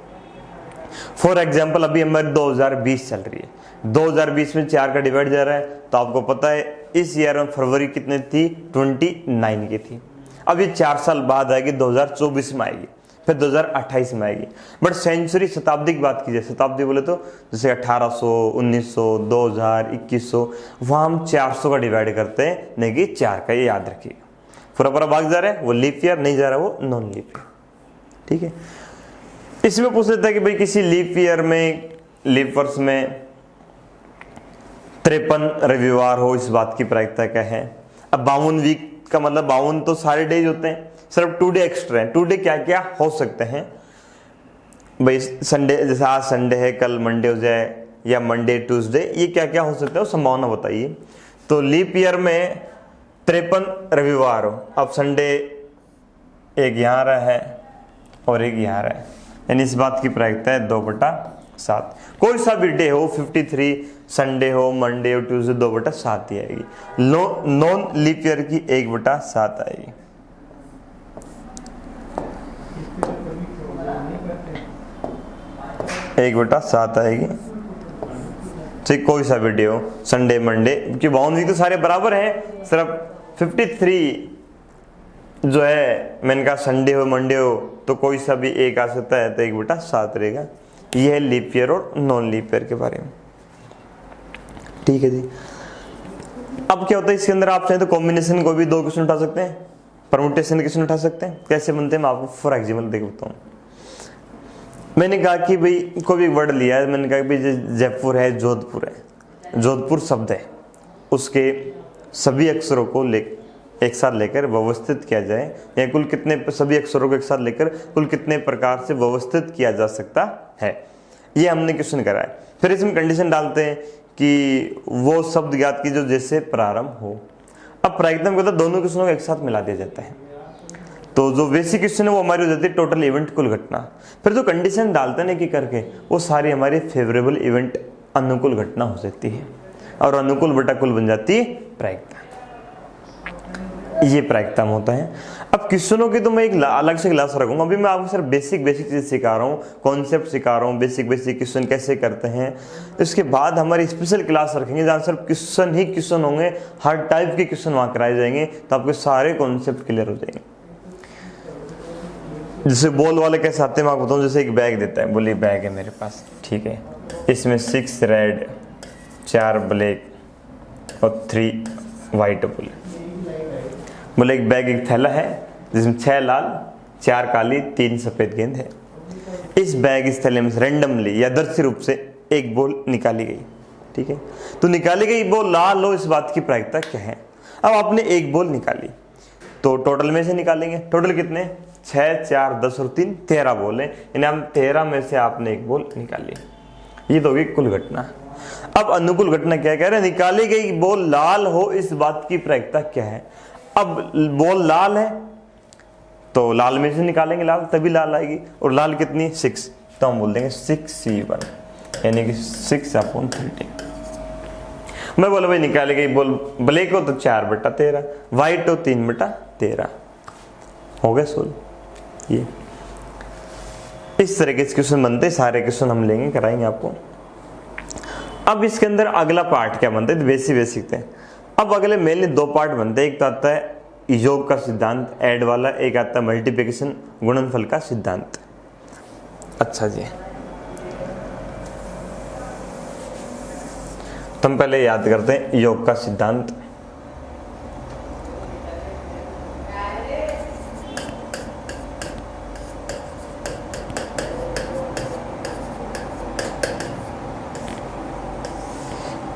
फॉर एग्जाम्पल अभी हमारी 2020 चल रही है, 2020 में 4 का डिवाइड जा रहा है, तो आपको पता है इस ईयर में फरवरी कितने थी, 29 की थी। अब ये 4 साल बाद आएगी, 2024 में आएगी, फिर 2028 में आएगी। बट सेंचुरी शताब्दी की बात कीजिए, शताब्दी बोले तो जैसे 1800, 1900, 2000, 2100, वहाँ हम 400 का डिवाइड करते हैं, नहीं कि 4 का, ये याद रखिएगा। पूरा भाग जा रहा है वो लीप ईयर, नहीं जा रहा वो नॉन लीप ईयर। ठीक है, इसमें पूछ लेता है कि भाई किसी लीप ईयर में, लीप वर्ष में 53 रविवार हो, इस बात की प्रायिकता क्या है। अब 52 वीक का मतलब 52 तो सारे डेज होते हैं, सिर्फ 2 डे एक्स्ट्रा है। 2 डे क्या क्या हो सकते हैं भाई, संडे, जैसे आज संडे है, कल मंडे हो जाए, या मंडे ट्यूसडे, ये क्या क्या हो सकता है, संभावना बताइए। तो लीप ईयर में 53 रविवार हो। अब संडे एक यहाँ रहा है और एक यहाँ रहा है, यानी इस बात की प्रायिकता है 2/7। कोई सा भी डे हो, 53 संडे हो, मंडे हो, ट्यूसडे, 2/7 ही आएगी। नॉन लीप ईयर की 1/7 आएगी। एक बटा 7 आएगी। ठीक, कोई सा भी डे हो, संडे मंडे, क्योंकि 52 वीक तो सारे बराबर हैं, सिर्फ 53 जो है मैंने कहा संडे हो मंडे हो तो कोई सा भी एक आ सकता है, तो 1/7 रहेगा। यह है लीप ईयर और नॉन लीप ईयर के बारे में। ठीक है जी। अब क्या होता है इसके अंदर, आप चाहें तो कॉम्बिनेशन को भी 2 क्वेश्चन उठा सकते हैं, परमुटेशन क्वेश्चन उठा सकते हैं। कैसे बनते हैं मैं आपको फॉर एग्जाम्पल देख बताऊं। मैंने कहा कि भाई कोई भी वर्ड लिया है, मैंने कहा कि भाई जयपुर है, जोधपुर है, जोधपुर शब्द है, उसके सभी अक्षरों को एक साथ लेकर व्यवस्थित किया जाए, या कुल कितने, सभी अक्षरों को एक साथ लेकर कुल कितने प्रकार से व्यवस्थित किया जा सकता है, ये हमने क्वेश्चन करा है। फिर इसमें कंडीशन डालते हैं कि वो शब्द ज्ञात की जो जैसे प्रारंभ हो। अब प्रायिकता में दोनों क्वेश्चनों को एक साथ मिला दिया जाता है, तो जो बेसिक क्वेश्चन है वो हमारी हो जाती है टोटल इवेंट कुल घटना। फिर जो कंडीशन डालते हैं ना कि करके, वो सारी हमारी फेवरेबल इवेंट अनुकूल घटना हो जाती है, और अनुकूल बटा कुल बन जाती है प्रायिकता। ये प्रायिकता में होता है। अब क्वेश्चनों की तो मैं एक अलग से क्लास रखूंगा, अभी मैं आपको सिर्फ बेसिक चीज सिखा रहा हूँ, कॉन्सेप्ट सिखा रहा हूँ, बेसिक क्वेश्चन कैसे करते हैं। इसके बाद हमारी स्पेशल क्लास रखेंगे जहाँ सिर्फ क्वेश्चन ही क्वेश्चन होंगे, हर टाइप के क्वेश्चन वहाँ कराए जाएंगे, तो आपके सारे कॉन्सेप्ट क्लियर हो जाएंगे। जैसे बॉल वाले कैसे आते हैं मैं आपको बताऊँ। जैसे एक बैग देता है, बोलिए बैग है मेरे पास, ठीक है, इसमें 6 रेड, 4 ब्लैक और 3 वाइट बोले। बोले एक बैग, एक थैला है जिसमें 6 लाल, 4 काली, 3 सफेद गेंद है। इस बैग, इस थैले में से रेंडमली यादृच्छिक रूप से एक बॉल निकाली गई, ठीक है। तो निकाली गई बॉल लाल हो, इस बात की प्रायिकता क्या है। अब आपने एक बॉल निकाली, तो टोटल में से निकालेंगे। टोटल कितने, 6, 4, 10 और 3, 13 बॉल है, यानी हम 13 में से आपने एक बॉल निकाली। ये तो होगी कुल घटना। अब अनुकूल घटना क्या कह रहे हैं, निकाली गई बॉल लाल हो, इस बात की प्रायिकता क्या है। अब बॉल लाल है तो लाल में से निकालेंगे लाल, तभी लाल आएगी, और लाल कितनी, 6, तो हम बोल देंगे 6C1, यानी कि 6/13। मैं बोला भाई निकाली गई बॉल ब्लैक हो तो 4/13, व्हाइट हो 3/13, हो गया सोल्व। ये इस तरीके से क्वेश्चन बनते, सारे क्वेश्चन हम लेंगे, कराएंगे आपको। अब इसके अंदर अगला पार्ट क्या बनता है, बेसिक थे। अब अगले मेनली 2 पार्ट बनते हैं, एक तो आता है योग का सिद्धांत ऐड वाला, एक आता है मल्टीप्लिकेशन गुणनफल का सिद्धांत। अच्छा जी, तो हम पहले याद करते हैं योग का सिद्धांत।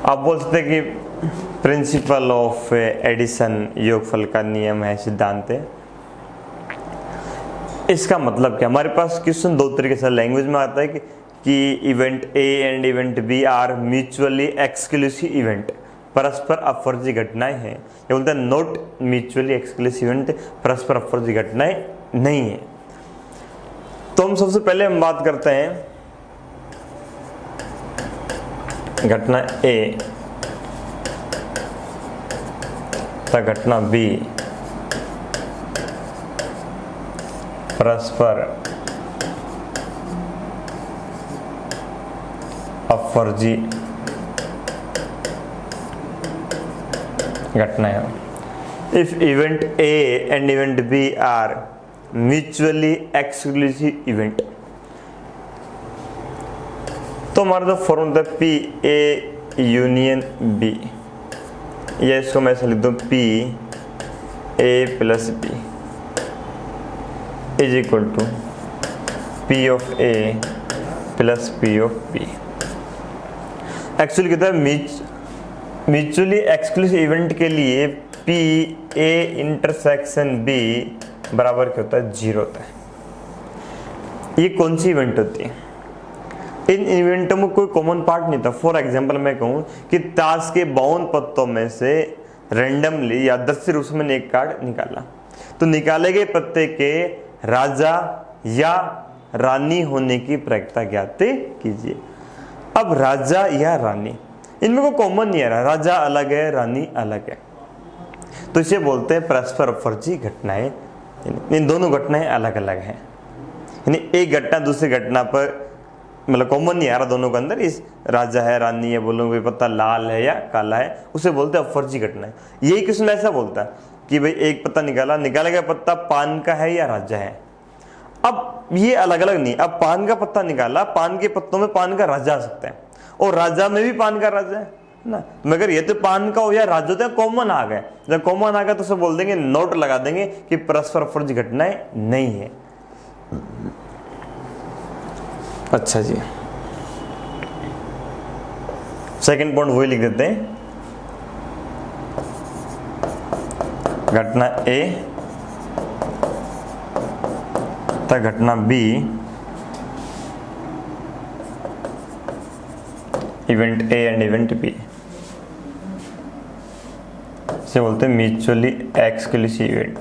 आप बोल सकते हैं कि प्रिंसिपल ऑफ एडिशन योगफल का नियम है, सिद्धांत है। इसका मतलब क्या, हमारे पास क्वेश्चन दो तरीके से लैंग्वेज में आता है कि event A and event B are mutually exclusive event, परस्पर अपवर्जी घटनाएं हैं। ये बोलते हैं नॉट म्यूचुअली एक्सक्लूसिव इवेंट, परस्पर अपवर्जी घटनाएं नहीं है। तो हम सबसे पहले हम बात करते हैं घटना ए तथा घटना बी परस्पर अपवर्जी घटनाएं। If event A and event B are mutually exclusive event, तो हमारा जो फॉर्मूला था पी ए यूनियन बी, या इसको मैं ऐसे लिख दूं P A plus B is equal to P of A plus P of B. Actually कहता है म्यूचुअली एक्सक्लूसिव इवेंट के लिए पी ए इंटरसेक्शन बी बराबर क्या होता है, 0 होता है। ये कौन सी इवेंट होती है, इन इवेंटों में कोई कॉमन पार्ट नहीं था। फॉर एग्जांपल मैं कहूं कि ताश के 52 पत्तों में से रैंडमली या यादृच्छिक रूप से मैंने एक कार्ड निकाला, तो निकाले गए पत्ते के राजा या रानी होने की प्रक्रिया ज्ञात कीजिए। अब राजा या रानी, इनमें कोई कॉमन नहीं आ रहा, राजा अलग है रानी अलग है, तो इसे बोलते हैं परस्पर अपवर्जी घटनाएं। इन दोनों घटनाएं अलग अलग हैं, यानी एक घटना दूसरी घटना पर मतलब कॉमन नहीं आ रहा दोनों के अंदर। इस राजा है रानी है, बोलोगे पत्ता लाल है या काला है, उसे बोलते हैं अपवर्जी घटनाएं। यही क्वेश्चन ऐसा बोलता है कि भाई एक पत्ता निकाला गया पत्ता पान का है या राजा है। अब ये अलग अलग नहीं, अब पान का पत्ता निकाला, पान के पत्तों में पान का राजा आ सकता है और राजा में भी पान का राजा है ना, मगर ये तो पान का हो या राजा होता है, कॉमन आ गए। जब कॉमन आ गया तो उसे बोल देंगे, नोट लगा देंगे कि परस्पर अपवर्जी घटनाएं नहीं है। अच्छा जी, सेकंड पॉइंट वही लिख देते हैं, घटना ए तथा घटना B event A and event B से बोलते हैं म्यूचुअली एक्सक्लूसिव इवेंट।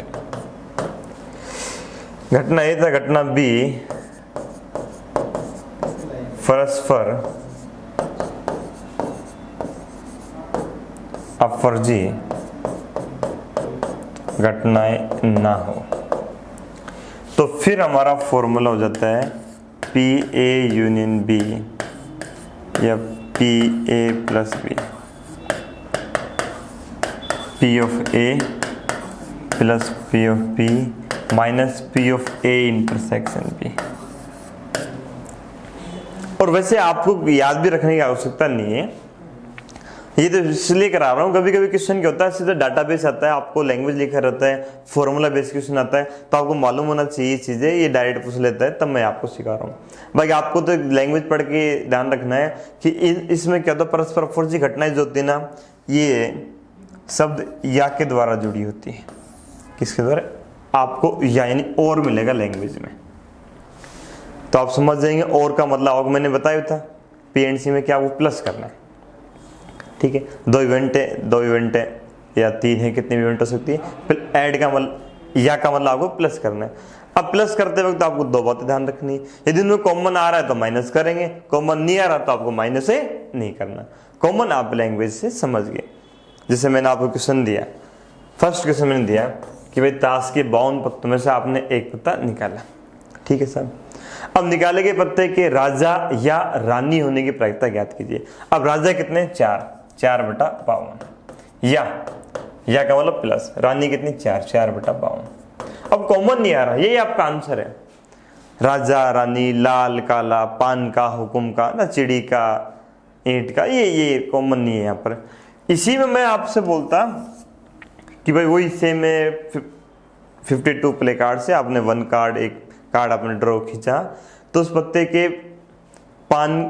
घटना ए तथा घटना बी परस्पर अपवर्जी घटनाएं ना हो, तो फिर हमारा फॉर्मूला हो जाता है पी ए यूनियन बी या P A plus B, P of A plus P of B minus P of A intersection B. और वैसे आपको याद भी रखने की आवश्यकता नहीं है, ये तो इसलिए करा रहा हूँ। कभी कभी क्वेश्चन क्या होता है, सीधा डाटाबेस आता है, आपको लैंग्वेज लिखा रहता है, फॉर्मूला बेस्ड क्वेश्चन आता है, तो आपको मालूम होना चाहिए चीजें, ये डायरेक्ट पूछ लेता है, तब मैं आपको सिखा रहा हूँ। बाकी आपको तो लैंग्वेज पढ़ के ध्यान रखना है कि इसमें क्या होता है, परस्पर अपवर्जी घटनाएं जो होती है ना, ये शब्द या के द्वारा जुड़ी होती है। किसके द्वारा, आपको या यानी और मिलेगा लैंग्वेज में, तो आप समझ जाएंगे। और का मतलब आपको मैंने बताया था पीएनसी में क्या, वो प्लस करना है, ठीक है। दो इवेंट है या 3 है, कितनी इवेंट हो सकती है, फिर ऐड का मतलब या का मतलब आपको प्लस करना है। अब प्लस करते वक्त आपको 2 बातें ध्यान रखनी है, यदि इनमें कॉमन आ रहा है तो माइनस करेंगे, कॉमन नहीं आ रहा तो आपको माइनस से नहीं करना। कॉमन आप लैंग्वेज से समझ गए। जैसे मैंने आपको क्वेश्चन दिया, फर्स्ट क्वेश्चन मैंने दिया कि भाई ताश के 52 पत्तों में से आपने एक पत्ता निकाला, ठीक है सर। अब निकाले गए पत्ते के राजा या रानी होने की प्रायिकता ज्ञात कीजिए। अब राजा कितने, 4/52, या का मतलब प्लस, रानी कितनी 4/52। अब कॉमन नहीं आ रहा, यही आपका आंसर है। राजा रानी, लाल काला, पान का, हुकुम का ना, चिड़ी का, ईंट का, ये कॉमन नहीं है यहाँ पर। इसी में मैं आपसे बोलता कि भाई वही सेम है, 52 प्ले कार्ड से आपने 1 कार्ड, एक कार्ड आपने ड्रॉ खींचा, तो उस पत्ते के पान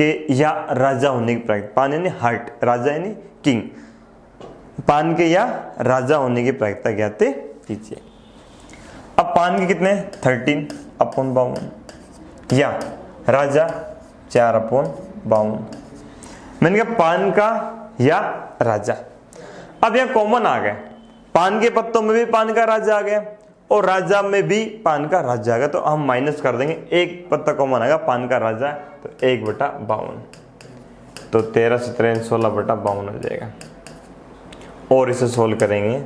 के या राजा होने की प्रायिकता, पान यानी हार्ट, राजा यानी किंग, पान के या राजा होने की प्रायिकता ज्ञात कीजिए। अब पान के कितने 13/52 या राजा 4/52। मैंने कहा पान का या राजा। अब यह कॉमन आ गए, पान के पत्तों में भी पान का राजा आ गया और राजा में भी पान का राजा आ गया, तो हम माइनस कर देंगे, एक पत्ता कॉमन आएगा पान का राजा, तो 1/52, तो 13 17 16/52 हो जाएगा। और इसे सोल्व करेंगे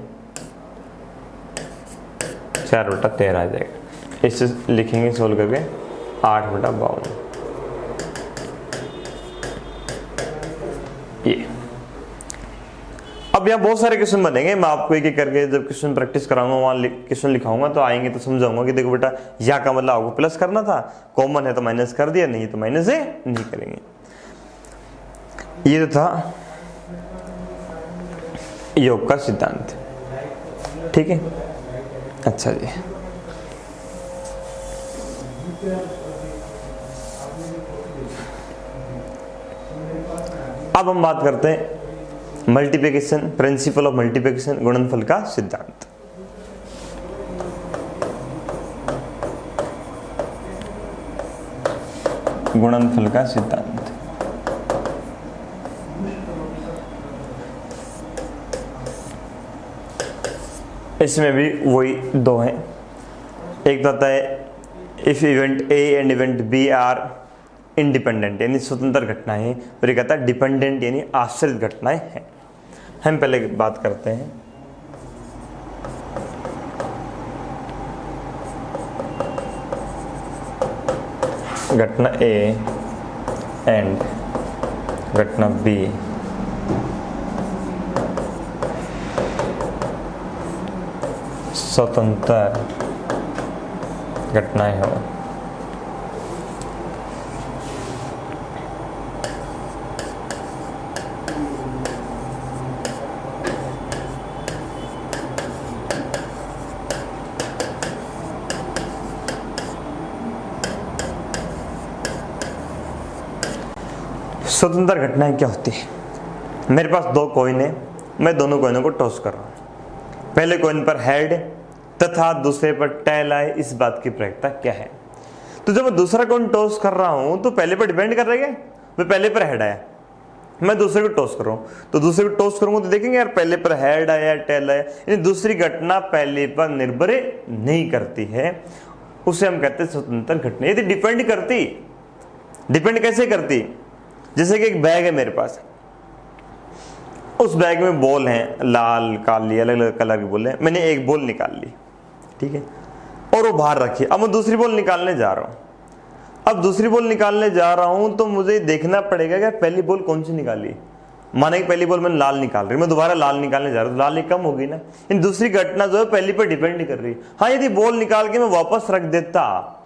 4/13 आ जाएगा। इसे लिखेंगे सोल्व करके 8/52। ये अब यहाँ बहुत सारे क्वेश्चन बनेंगे, मैं आपको एक एक करके जब क्वेश्चन प्रैक्टिस कराऊंगा वहां क्वेश्चन लिखाऊंगा तो आएंगे तो समझाऊंगा कि देखो बेटा या का मतलब आपको प्लस करना था, कॉमन है तो माइनस कर दिया, नहीं तो माइनस है नहीं करेंगे। ये तो था योग का सिद्धांत, ठीक है। अच्छा जी, अब हम बात करते हैं मल्टीप्लिकेशन, प्रिंसिपल ऑफ मल्टीप्लिकेशन, गुणनफल का सिद्धांत। गुणनफल का सिद्धांत इसमें भी वही दो हैं। एक तो आता है if event A and event B are independent यानी स्वतंत्र घटनाएं, और एक आता है डिपेंडेंट यानी आश्रित घटनाएं हैं। हम पहले बात करते हैं घटना ए एंड घटना बी स्वतंत्र घटनाएं हो। स्वतंत्र घटनाएं क्या होती है? मेरे पास दो कॉइन है, मैं दोनों कॉइनों को टॉस कर रहा हूं। पहले कॉइन पर हेड तथा दूसरे पर टेल आए, इस बात की प्रायिकता क्या है? तो जब मैं दूसरा कॉइन टॉस कर रहा हूं तो पहले पर डिपेंड कर रहा है, मैं पहले पर हेड आया, मैं दूसरे को टॉस कर रहा हूं, तो दूसरे को टॉस करूंगा तो देखेंगे यार पहले पर हेड आया टेल आया, यानी दूसरी घटना पहले पर निर्भर नहीं करती है, उसे हम कहते हैं स्वतंत्र घटना। यदि डिपेंड करती, डिपेंड कैसे करती? जैसे कि एक बैग है मेरे पास, उस बैग में बॉल हैं, लाल काली अलग अलग कलर की बॉल है, मैंने एक बॉल निकाल ली, ठीक है, और वो बाहर रखी। अब मैं दूसरी बॉल निकालने जा रहा हूं, अब दूसरी बॉल निकालने जा रहा हूं तो मुझे देखना पड़ेगा कि पहली बॉल कौन सी निकाली। माने कि पहली बॉल मैंने लाल निकाल रही, मैं दोबारा लाल निकालने जा रहा हूं तो लाल कम होगी ना, इन दूसरी घटना जो है पहली पर डिपेंड कर रही है। हाँ, यदि बॉल निकाल के मैं वापस रख देता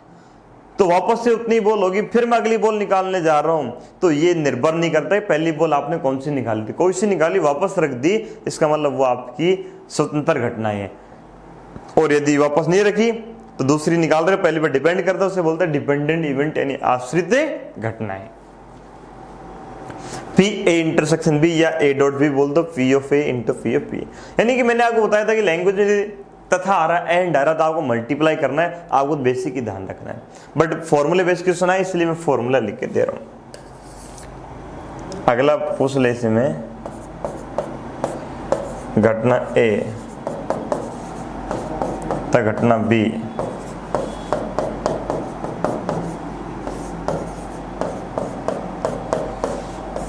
तो वापस से उतनी बॉल होगी, फिर मैं अगली बॉल निकालने जा रहा हूं, तो ये निर्भर नहीं करता है पहली बॉल आपने कौन सी निकाली थी, कोई सी निकाली वापस रख दी, इसका मतलब वो आपकी स्वतंत्र घटनाएं है। और यदि वापस नहीं रखी तो दूसरी निकाल रहे, पहले पर डिपेंड करता है, उसे बोलते हैं डिपेंडेंट इवेंट यानी आश्रित घटनाएं। पी ए इंटरसेक्शन बी या ए डॉट बी बोल दो, P of A into P of P. यानी कि मैंने आपको बताया था कि लैंग्वेज में तथा आ रहा है एंड आ रहा था, आपको मल्टीप्लाई करना है, आपको बेसिक ही ध्यान रखना है, बट फॉर्मूले बेस क्वेश्चन है इसलिए मैं फॉर्मूला लिख के दे रहा हूं। अगला पूछ ले इसमें घटना ए तथा घटना बी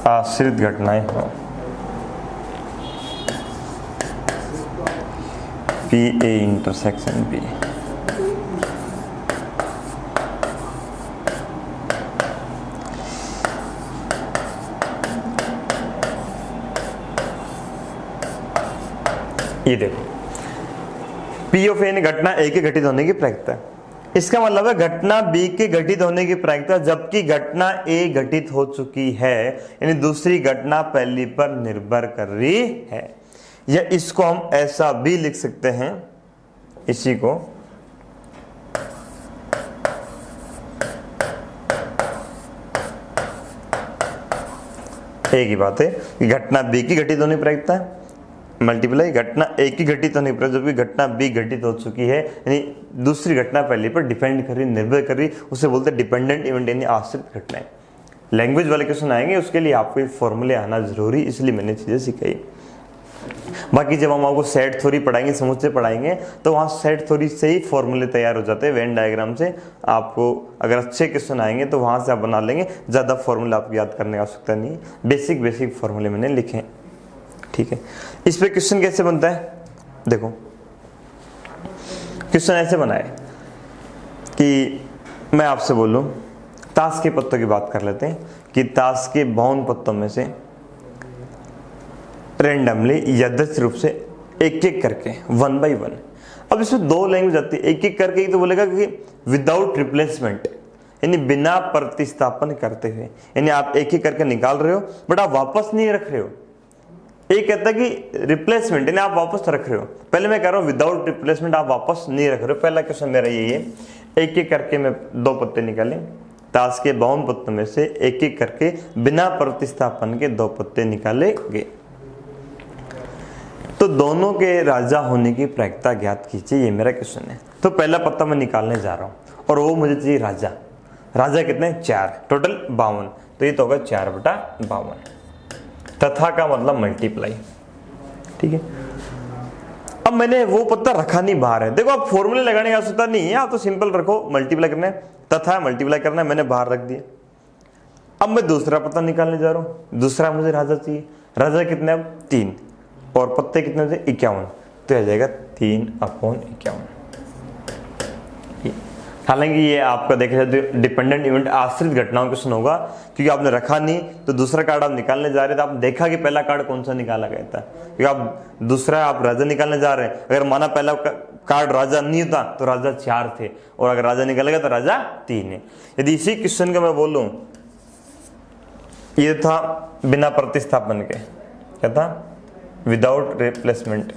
आश्रित घटनाएं हो। P A intersection B. ये देखो पी ऑफ ए ने घटना ए के घटित होने की प्रायिकता है, इसका मतलब है घटना बी के घटित होने की प्रायिकता जबकि घटना ए घटित हो चुकी है, यानी दूसरी घटना पहली पर निर्भर कर रही है। या इसको हम ऐसा भी लिख सकते हैं, इसी को एक ही बात है कि घटना बी की घटित होने प्रायिकता है मल्टीप्लाई घटना ए की घटित होने पर, जबकि घटना बी घटित हो चुकी है, यानी दूसरी घटना पहले पर डिपेंड कर रही, निर्भर कर रही, उसे बोलते हैं डिपेंडेंट इवेंट यानी आश्रित घटनाएं। लैंग्वेज वाले क्वेश्चन आएंगे, उसके लिए आपको फॉर्मूले आना जरूरी, इसलिए मैंने चीजें सिखाई। बाकी जब हम आपको सेट थ्योरी पढ़ाएंगे, समझते पढ़ाएंगे, तो वहाँ सेट थ्योरी से ही फॉर्मूले तैयार हो जाते हैं, वेन डायग्राम से। आपको अगर अच्छे क्वेश्चन आएंगे तो वहाँ से आप बना लेंगे, ज़्यादा फॉर्मूला आपको याद करने की आवश्यकता नहीं है, बेसिक फॉर्मूले मैंने लिखे हैं, ठीक है। इस पे क्वेश्चन कैसे बनता है, देखो क्वेश्चन ऐसे बनाए कि मैं आपसे बोलूँ ताश के पत्तों की बात कर लेते हैं कि ताश के 52 पत्तों में से रैंडमली यादृच्छिक रूप से एक एक करके 1 by 1। अब इसमें दो लैंग्वेज आती है, एक एक करके ही तो बोलेगा कि विदाउट रिप्लेसमेंट, यानी बिना प्रतिस्थापन करते हुए, यानी आप एक एक करके निकाल रहे हो बट आप वापस नहीं रख रहे हो। एक कहता है कि रिप्लेसमेंट यानी आप वापस रख रहे हो, पहले मैं कह रहा हूं विदाउट रिप्लेसमेंट आप वापस नहीं रख रहे हो। पहला क्वेश्चन मेरा यही है, एक एक करके मैं 2 पत्ते निकाले, ताश के 52 पत्तों में से एक एक करके बिना प्रतिस्थापन के 2 पत्ते निकाले गए, तो दोनों के राजा होने की प्रायिकता ज्ञात कीजिए, ये मेरा क्वेश्चन है। तो पहला पत्ता मैं निकालने जा रहा हूं और वो मुझे चाहिए राजा। राजा कितने, 4, टोटल 52, तो ये तो होगा 4/52। तथा का मतलब मल्टीप्लाई, ठीक है। अब मैंने वो पत्ता रखा नहीं बाहर है, देखो आप फॉर्मूले लगाने की आवश्यकता नहीं है, आप तो सिंपल रखो, मल्टीप्लाई करना है, तथा मल्टीप्लाई करना है, मैंने बाहर रख दिया। अब मैं दूसरा पत्ता निकालने जा रहा हूं, दूसरा मुझे राजा चाहिए, राजा कितने, अब 3 और पत्ते कितने थे 51, तो आ जाएगा 3/51। हालांकि ये आपका देखा जाए तो डिपेंडेंट इवेंट आश्रित घटनाओं क्वेश्चन होगा, क्योंकि आपने रखा नहीं, तो दूसरा कार्ड आप निकालने जा रहे थे, आप देखा कि पहला कार्ड कौन सा निकाला गया था, क्योंकि आप दूसरा आप राजा निकालने जा रहे हैं, अगर माना पहला कार्ड राजा नहीं होता तो राजा 4 थे, और अगर राजा निकालेगा तो राजा 3 है। यदि इसी क्वेश्चन का मैं बोलूं, ये था बिना प्रतिस्थापन के, क्या था, विदाउट रिप्लेसमेंट,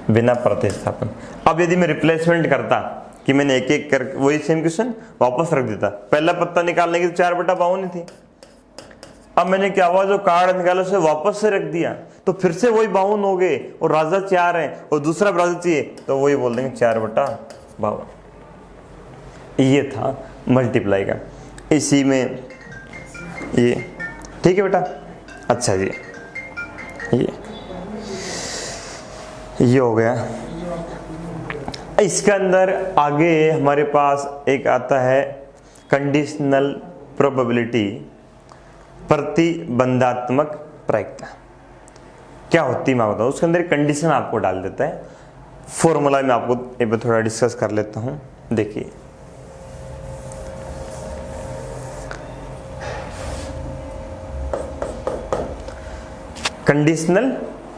बिना प्रतिस्थापन। अब यदि मैं रिप्लेसमेंट करता कि मैंने एक एक कर वही सेम क्वेश्चन वापस रख देता, पहला पत्ता निकालने की 4/52 थी, अब मैंने क्या हुआ, जो कार्ड निकाला उसे वापस से रख दिया, तो फिर से वही 52 हो गए, और राजा 4 है और दूसरा राजा चाहिए, तो वही बोल देंगे 4/52। ये था मल्टीप्लाई का, इसी में ये, ठीक है बेटा। अच्छा जी, ये हो गया। इसके अंदर आगे हमारे पास एक आता है कंडीशनल प्रोबेबिलिटी, प्रतिबंधात्मक प्रायिकता। क्या होती है मैं बताऊं, उसके अंदर कंडीशन आपको डाल देता है, फॉर्मूला में आपको एक बार थोड़ा डिस्कस कर लेता हूं। देखिए कंडीशनल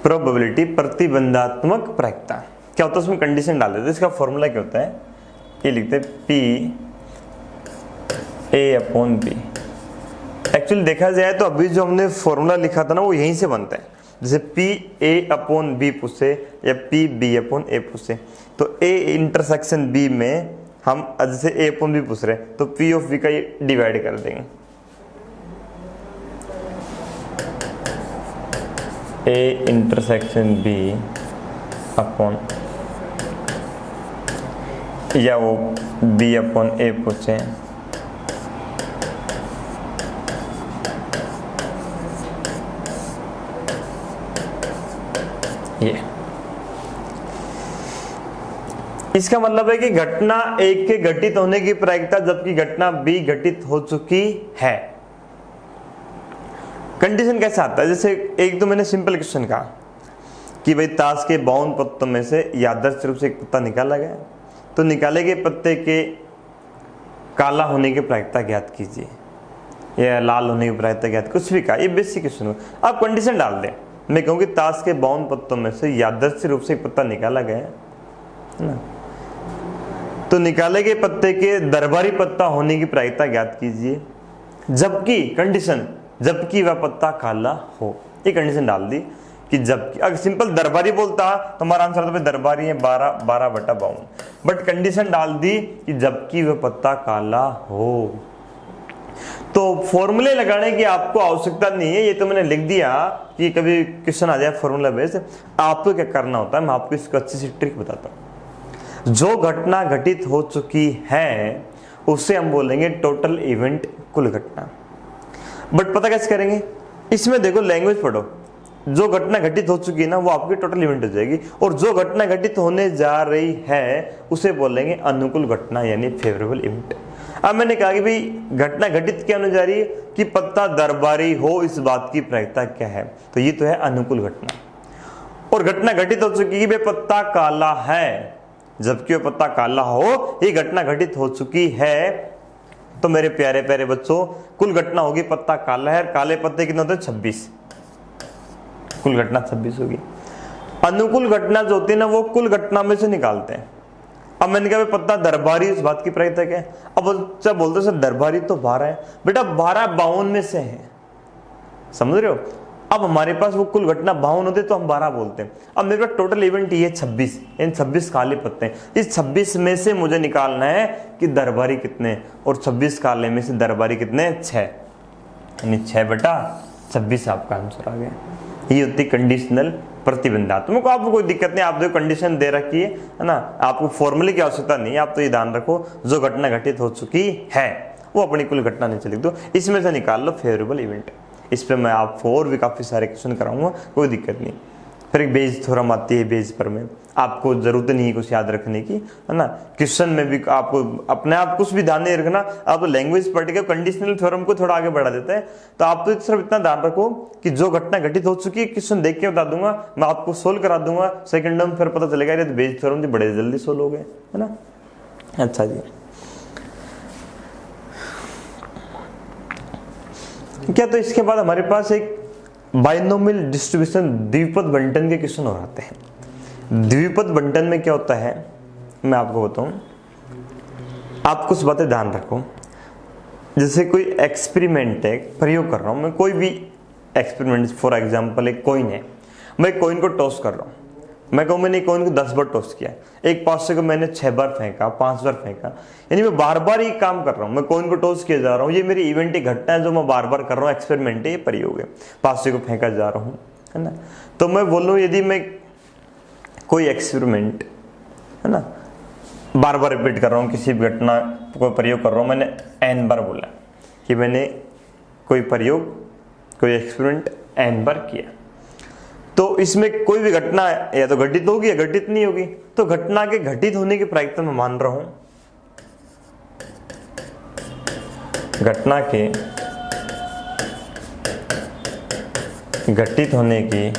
प्रोबेबिलिटी, प्रतिबंधात्मक प्रायिकता क्या होता है, उसमें कंडीशन डाल देते हैं। इसका फॉर्मूला क्या होता है, ये लिखते हैं P/B। एक्चुअली देखा जाए तो अभी जो हमने फॉर्मूला लिखा था ना, वो यहीं से बनता है। जैसे P/A/B पूछे या P/B/A पूछे, तो A इंटरसेक्शन B में हम जैसे A/B पूछ रहे हैं, तो P/B का ये डिवाइड कर देंगे, A इंटरसेक्शन B अपॉन, या वो B/A पूछे, ये इसका मतलब है कि घटना A के घटित होने की प्रायिकता जबकि घटना B घटित हो चुकी है। कंडीशन कैसा आता है, जैसे एक तो मैंने सिंपल क्वेश्चन कहा कि भाई ताश के 52 पत्तों में से यादृच्छिक रूप से एक पत्ता निकाला गया, तो निकाले गए पत्ते के काला होने की प्रायिकता ज्ञात कीजिए, या लाल होने की प्रायिकता ज्ञात, कुछ भी कहा, ये बेसिक क्वेश्चन हो। आप कंडीशन डाल दें, मैं कहूँगी ताश के 52 पत्तों में से यादृच्छिक रूप से एक पत्ता निकाला गया है ना, तो निकाले गए पत्ते के दरबारी पत्ता होने की प्रायिकता ज्ञात कीजिए, जबकि कंडीशन जबकि वह पत्ता काला हो, ये कंडीशन डाल दी। कि जबकि, अगर सिंपल दरबारी बोलता तो हमारा आंसर होता दरबारी है 12/52, बट कंडीशन डाल दी कि जबकि वह पत्ता काला हो। तो फॉर्मूले लगाने की आपको आवश्यकता नहीं है, ये तो मैंने लिख दिया कि कभी क्वेश्चन आ जाए फॉर्मूला बेस। आपको क्या करना होता है, मैं आपको इसको अच्छी सी ट्रिक बताता हूँ। जो घटना घटित हो चुकी है उसे हम बोलेंगे टोटल इवेंट, कुल घटना। बट पता कैसे करेंगे, इसमें देखो लैंग्वेज पढ़ो, जो घटना घटित हो चुकी है ना वो आपकी टोटल इवेंट हो जाएगी, और जो घटना घटित होने जा रही है उसे बोलेंगे अनुकूल घटना यानी फेवरेबल इवेंट। अब मैंने कहा कि भाई घटना घटित क्या होने जा रही है कि पत्ता दरबारी हो, इस बात की प्रायिकता क्या है, तो ये तो है अनुकूल घटना। और घटना घटित हो चुकी है पत्ता काला है, जबकि वो पत्ता काला हो, ये घटना घटित हो चुकी है। तो मेरे प्यारे प्यारे बच्चों, कुल घटना होगी पत्ता काला है, काले पत्ते कितने होते हैं 26, कुल घटना 26 होगी। अनुकूल घटना जो होती है ना वो कुल घटना में से निकालते हैं। अब मैंने कहा पत्ता दरबारी, इस बात की प्रायिकता क्या है। अब बच्चा बोलते सर दरबारी तो 12 है, बेटा 12 52 में से है, समझ रहे हो। अब हमारे पास वो कुल घटना 52 होते तो हम 12 बोलते हैं। अब मेरे पास टोटल इवेंट ये 26, इन 26 काले पत्ते हैं, इस 26 में से मुझे निकालना है कि दरबारी कितने, और 26 काले में से दरबारी कितने, 6, यानी 6 बटा 26 आपका आंसर आ गया। ये होती कंडीशनल प्रतिबंधात्मक। आपको कोई दिक्कत नहीं, आप जो कंडीशन दे रखी है ना, आपको फॉर्मूले की आवश्यकता नहीं है, आप तो ये ध्यान रखो जो घटना घटित हो चुकी है वो अपनी कुल घटना नहीं चली, तो इसमें से निकाल लो फेवरेबल इवेंट। इस पे मैं आपको और भी काफी सारे क्वेश्चन कराऊंगा, कोई दिक्कत नहीं। फिर एक बेस थ्योरम आती है, बेस पर में आपको जरूरत नहीं है कुछ याद रखने की, है ना। क्वेश्चन में भी आपको अपने आप कुछ भी ध्यान नहीं रखना, आप लैंग्वेज पढ़ के कंडीशनल थ्योरम को थोड़ा आगे बढ़ा देते हैं। तो आप तो सिर्फ इतना ध्यान रखो कि जो घटना घटित हो चुकी है, क्वेश्चन देख के बता दूंगा, मैं आपको सोल्व करा दूंगा सेकंड टर्म, फिर पता चलेगा ये बेस थ्योरम जी बड़े जल्दी सोल्व हो गए, है ना। अच्छा जी, क्या तो इसके बाद हमारे पास एक बाइनोमियल डिस्ट्रीब्यूशन द्विपद बंटन के क्वेश्चन और आते हैं। द्विपद बंटन में क्या होता है मैं आपको बताऊं, आप कुछ बातें ध्यान रखो। जैसे कोई एक्सपेरिमेंट है, प्रयोग कर रहा हूं मैं, कोई भी एक्सपेरिमेंट, फॉर एग्जांपल एक कॉइन है, मैं कॉइन को टॉस कर रहा हूं, मैं कहूं मैंने कॉइन को 10 बार टॉस किया, एक पासे को मैंने 6 बार फेंका, 5 बार फेंका, यानी मैं बार बार ही काम कर रहा हूं, मैं कॉइन को टॉस किया जा रहा हूं, ये मेरी इवेंट की घटना है जो मैं बार बार कर रहा हूं, एक्सपेरिमेंट है, ये प्रयोग है, पासे को फेंका जा रहा हूं, है ना। तो मैं बोलूं यदि मैं कोई एक्सपेरिमेंट, है ना, बार बार रिपीट कर रहा हूं, किसी भी घटना को प्रयोग कर रहा हूं, मैंने n बार बोला कि मैंने कोई प्रयोग, कोई एक्सपेरिमेंट n बार किया, तो इसमें कोई भी घटना या तो घटित होगी या घटित नहीं होगी। तो घटना के घटित होने की प्रायिकता मैं मान रहा हूं, घटना के घटित होने की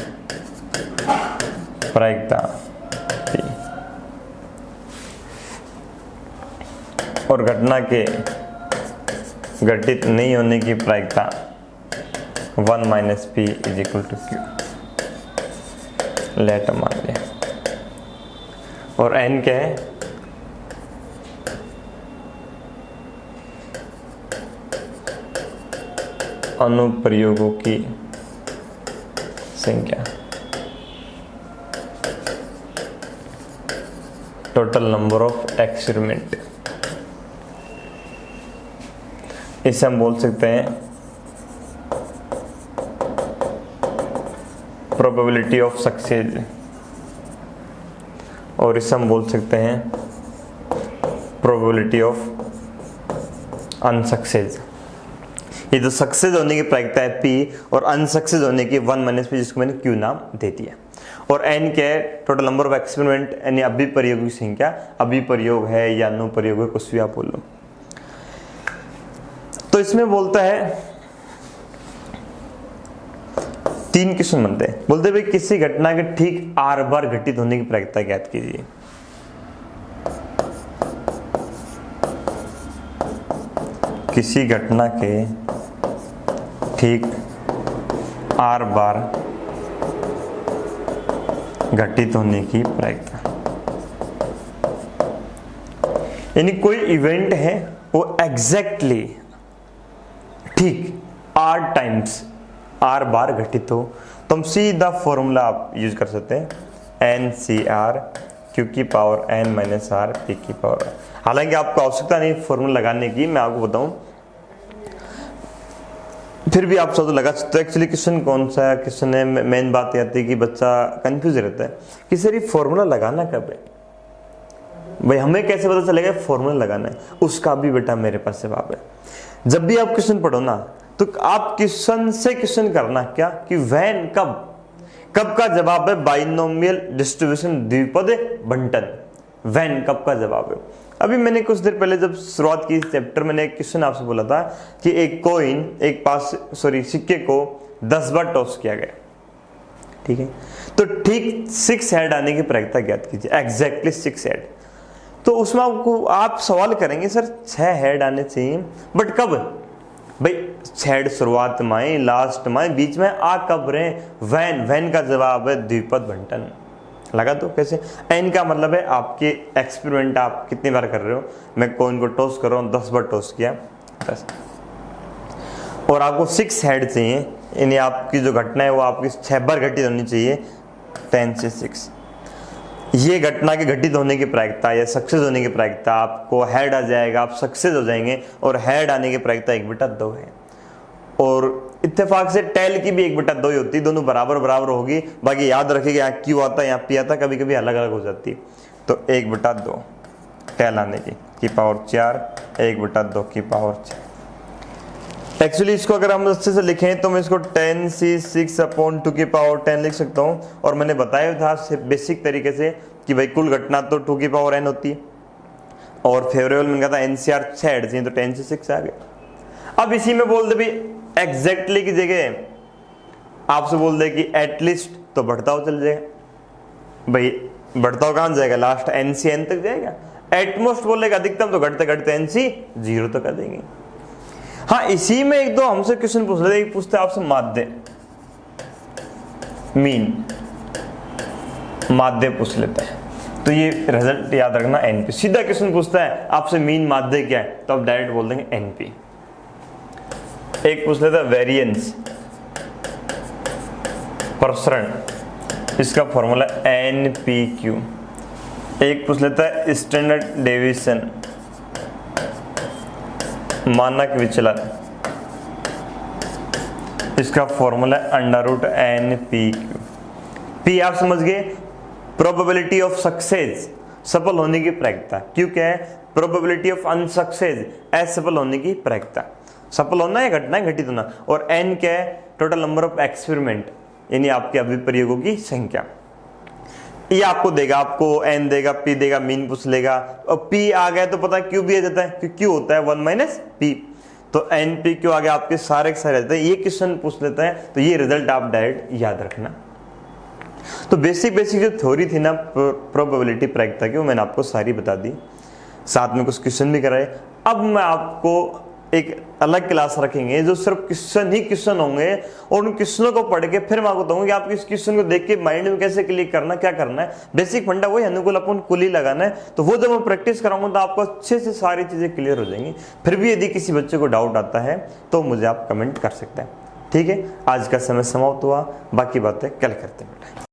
प्रायिकता और घटना के घटित नहीं होने की प्रायिकता 1 - p = q, लेट मान लिया। और n क्या है, अनुप्रयोगों की संख्या, टोटल नंबर ऑफ एक्सपेरिमेंट। इसे हम बोल सकते हैं प्रोबेबिलिटी ऑफ सक्सेस, और इसे हम बोल सकते हैं प्रोबेबिलिटी ऑफ अनसक्सेस। ये जो सक्सेस होने की प्रायिकता है p और अनसक्सेस होने की 1 - p, जिसको मैंने q नाम दे दिया। और n क्या है, टोटल नंबर ऑफ एक्सपेरिमेंट, यानी अभिप्रयोग की संख्या, अभिप्रयोग है या अनुप्रयोग है, कुछ भी आप बोलो। तो इसमें बोलता है 3 क्वेश्चन बनते हैं, बोलते भाई किसी घटना के ठीक r बार घटित होने की प्रायिकता ज्ञात कीजिए। किसी घटना के ठीक r बार घटित होने की प्रायिकता, यानी कोई इवेंट है वो एग्जैक्टली ठीक r टाइम्स आर बार घटित हो, तो हम सीधा फॉर्मूला आप यूज कर सकते हैं, एन सी आर क्यू की power N minus R P की पावर। हालांकि आपको आवश्यकता नहीं फॉर्मूला लगाने की, मैं आपको बताऊं, फिर भी आप सब लगा सकते हो। एक्चुअली क्वेश्चन कौन सा है, क्वेश्चन है, मेन बात ये आती है कि बच्चा कंफ्यूज रहता है कि सर ये फॉर्मूला लगाना कब है, भाई हमें कैसे पता चलेगा फॉर्मूला लगाना है। उसका भी बेटा मेरे पास जवाब है। जब भी आप क्वेश्चन पढ़ो ना, तो आप क्वेश्चन से क्वेश्चन करना क्या कि व्हेन, कब का जवाब है बाइनोमियल डिस्ट्रीब्यूशन द्विपद बंटन, व्हेन कब का जवाब है। अभी मैंने कुछ देर पहले जब शुरुआत की इस चैप्टर, मैंने एक क्वेश्चन आपसे बोला था कि एक कॉइन, एक पास सिक्के को 10 बार टॉस किया गया, ठीक है, तो ठीक 6 हेड आने की प्रायिकता ज्ञात कीजिए, एग्जैक्टली 6 हेड। तो उसमें आपको आप सवाल करेंगे सर 6 हेड आने चाहिए, बट कब भाई, 6 हेड शुरुआत में, लास्ट में, बीच में आ कब रहे, व्हेन का जवाब है द्विपद बंटन। लगा तो कैसे, एन का मतलब है आपके एक्सपेरिमेंट आप कितनी बार कर रहे हो, मैं कॉइन को टॉस कर रहा हूँ, 10 बार टॉस किया 10, और आपको 6 हेड चाहिए, यानी आपकी जो घटना है वो आपकी 6 बार घटित होनी चाहिए, 10 से 6। ये घटना के घटित होने की प्रायिकता या सक्सेस होने की प्रायिकता, आपको हेड आ जाएगा, आप सक्सेस हो जाएंगे, और हेड आने की प्रायिकता 1/2 है। और इत्तेफाक से टेल की भी 1/2 ही होती है, दोनों बराबर बराबर होगी। बाकी याद रखिएगा यहाँ क्यू आता है, यहाँ पी आता है, कभी कभी अलग अलग हो जाती है। तो 1/2 टेल आने की पावर 4, 1/2 की पावर 4। एक्चुअली इसको अगर हम अच्छे से लिखें तो मैं इसको 10c6/2 की पावर 10 लिख सकता हूँ। और मैंने बताया था बेसिक तरीके से कि भाई कुल घटना तो 2 की पावर n होती है, और फेवरेबल मैंने कहा था एनसीआर 6 हेड चाहिए, तो 10 से 6 आ गया। अब इसी में बोल दे भाई एग्जैक्टली की जगह आपसे बोल दे कि एटलीस्ट, तो बढ़ता हुआ चल जाएगा, भाई बढ़ता हुआ कहां जाएगा, लास्ट एन सी एन तक जाएगा। एटमोस्ट बोलेगा अधिकतम, तो घटते घटते एन सी 0 तक कर देंगे। हाँ, इसी में एक दो हमसे क्वेश्चन पूछ रहे थे, पूछते आपसे माध्य मीन, माध्य पूछ लेते हैं, तो ये रिजल्ट याद रखना एनपी। सीधा क्वेश्चन पूछता है आपसे मीन माध्य क्या है, तो आप डायरेक्ट बोल देंगे एनपी। एक पूछ लेता है वेरिएंस प्रसरण, इसका फॉर्मूला NPQ। एक पूछ लेता है स्टैंडर्ड डेविएशन, मानक विचलन, इसका फॉर्मूला √NPQ। P आप समझ गए, प्रोबेबिलिटी ऑफ सक्सेस, सफल होने की प्रायिकता। क्यों क्या है, प्रोबेबिलिटी ऑफ अनसक्सेस, असफल होने की प्रायिकता। सफल होना है, घटना है, घटित होना। और n क्या है, टोटल नंबर ऑफ एक्सपेरिमेंट, यानी आपके अभिप्रयोगों की संख्या। ये आपको देगा, आपको n देगा, p देगा, मीन पूछ लेगा, और p आ गया तो पता q भी आ जाता है, क्योंकि q होता है 1 - p, तो NPQ आ गया, आपके सारे के सारे रहते हैं। ये क्वेश्चन पूछ लेता है, तो ये रिजल्ट आप डायरेक्ट याद रखना। तो बेसिक जो थ्योरी थी ना प्रोबेबिलिटी प्रायिकता की, वो मैंने आपको सारी बता दी, साथ में कुछ क्वेश्चन भी कराए। अब मैं आपको एक अलग क्लास रखेंगे जो सिर्फ क्वेश्चन ही क्वेश्चन होंगे, और उन क्वेश्चनों को पढ़ के फिर मैं आपको बताऊंगा कि आप इस क्वेश्चन को देख के माइंड में कैसे क्लिक करना, क्या करना है। बेसिक फंडा वही, अनुकूल अपन कुल ही लगाना है। तो वो जब मैं प्रैक्टिस कराऊंगा तो आपको अच्छे से सारी चीजें क्लियर हो जाएंगी। फिर भी यदि किसी बच्चे को डाउट आता है तो मुझे आप कमेंट कर सकते हैं। ठीक है, आज का समय समाप्त हुआ, बाकी बातें कल करते हैं बेटा।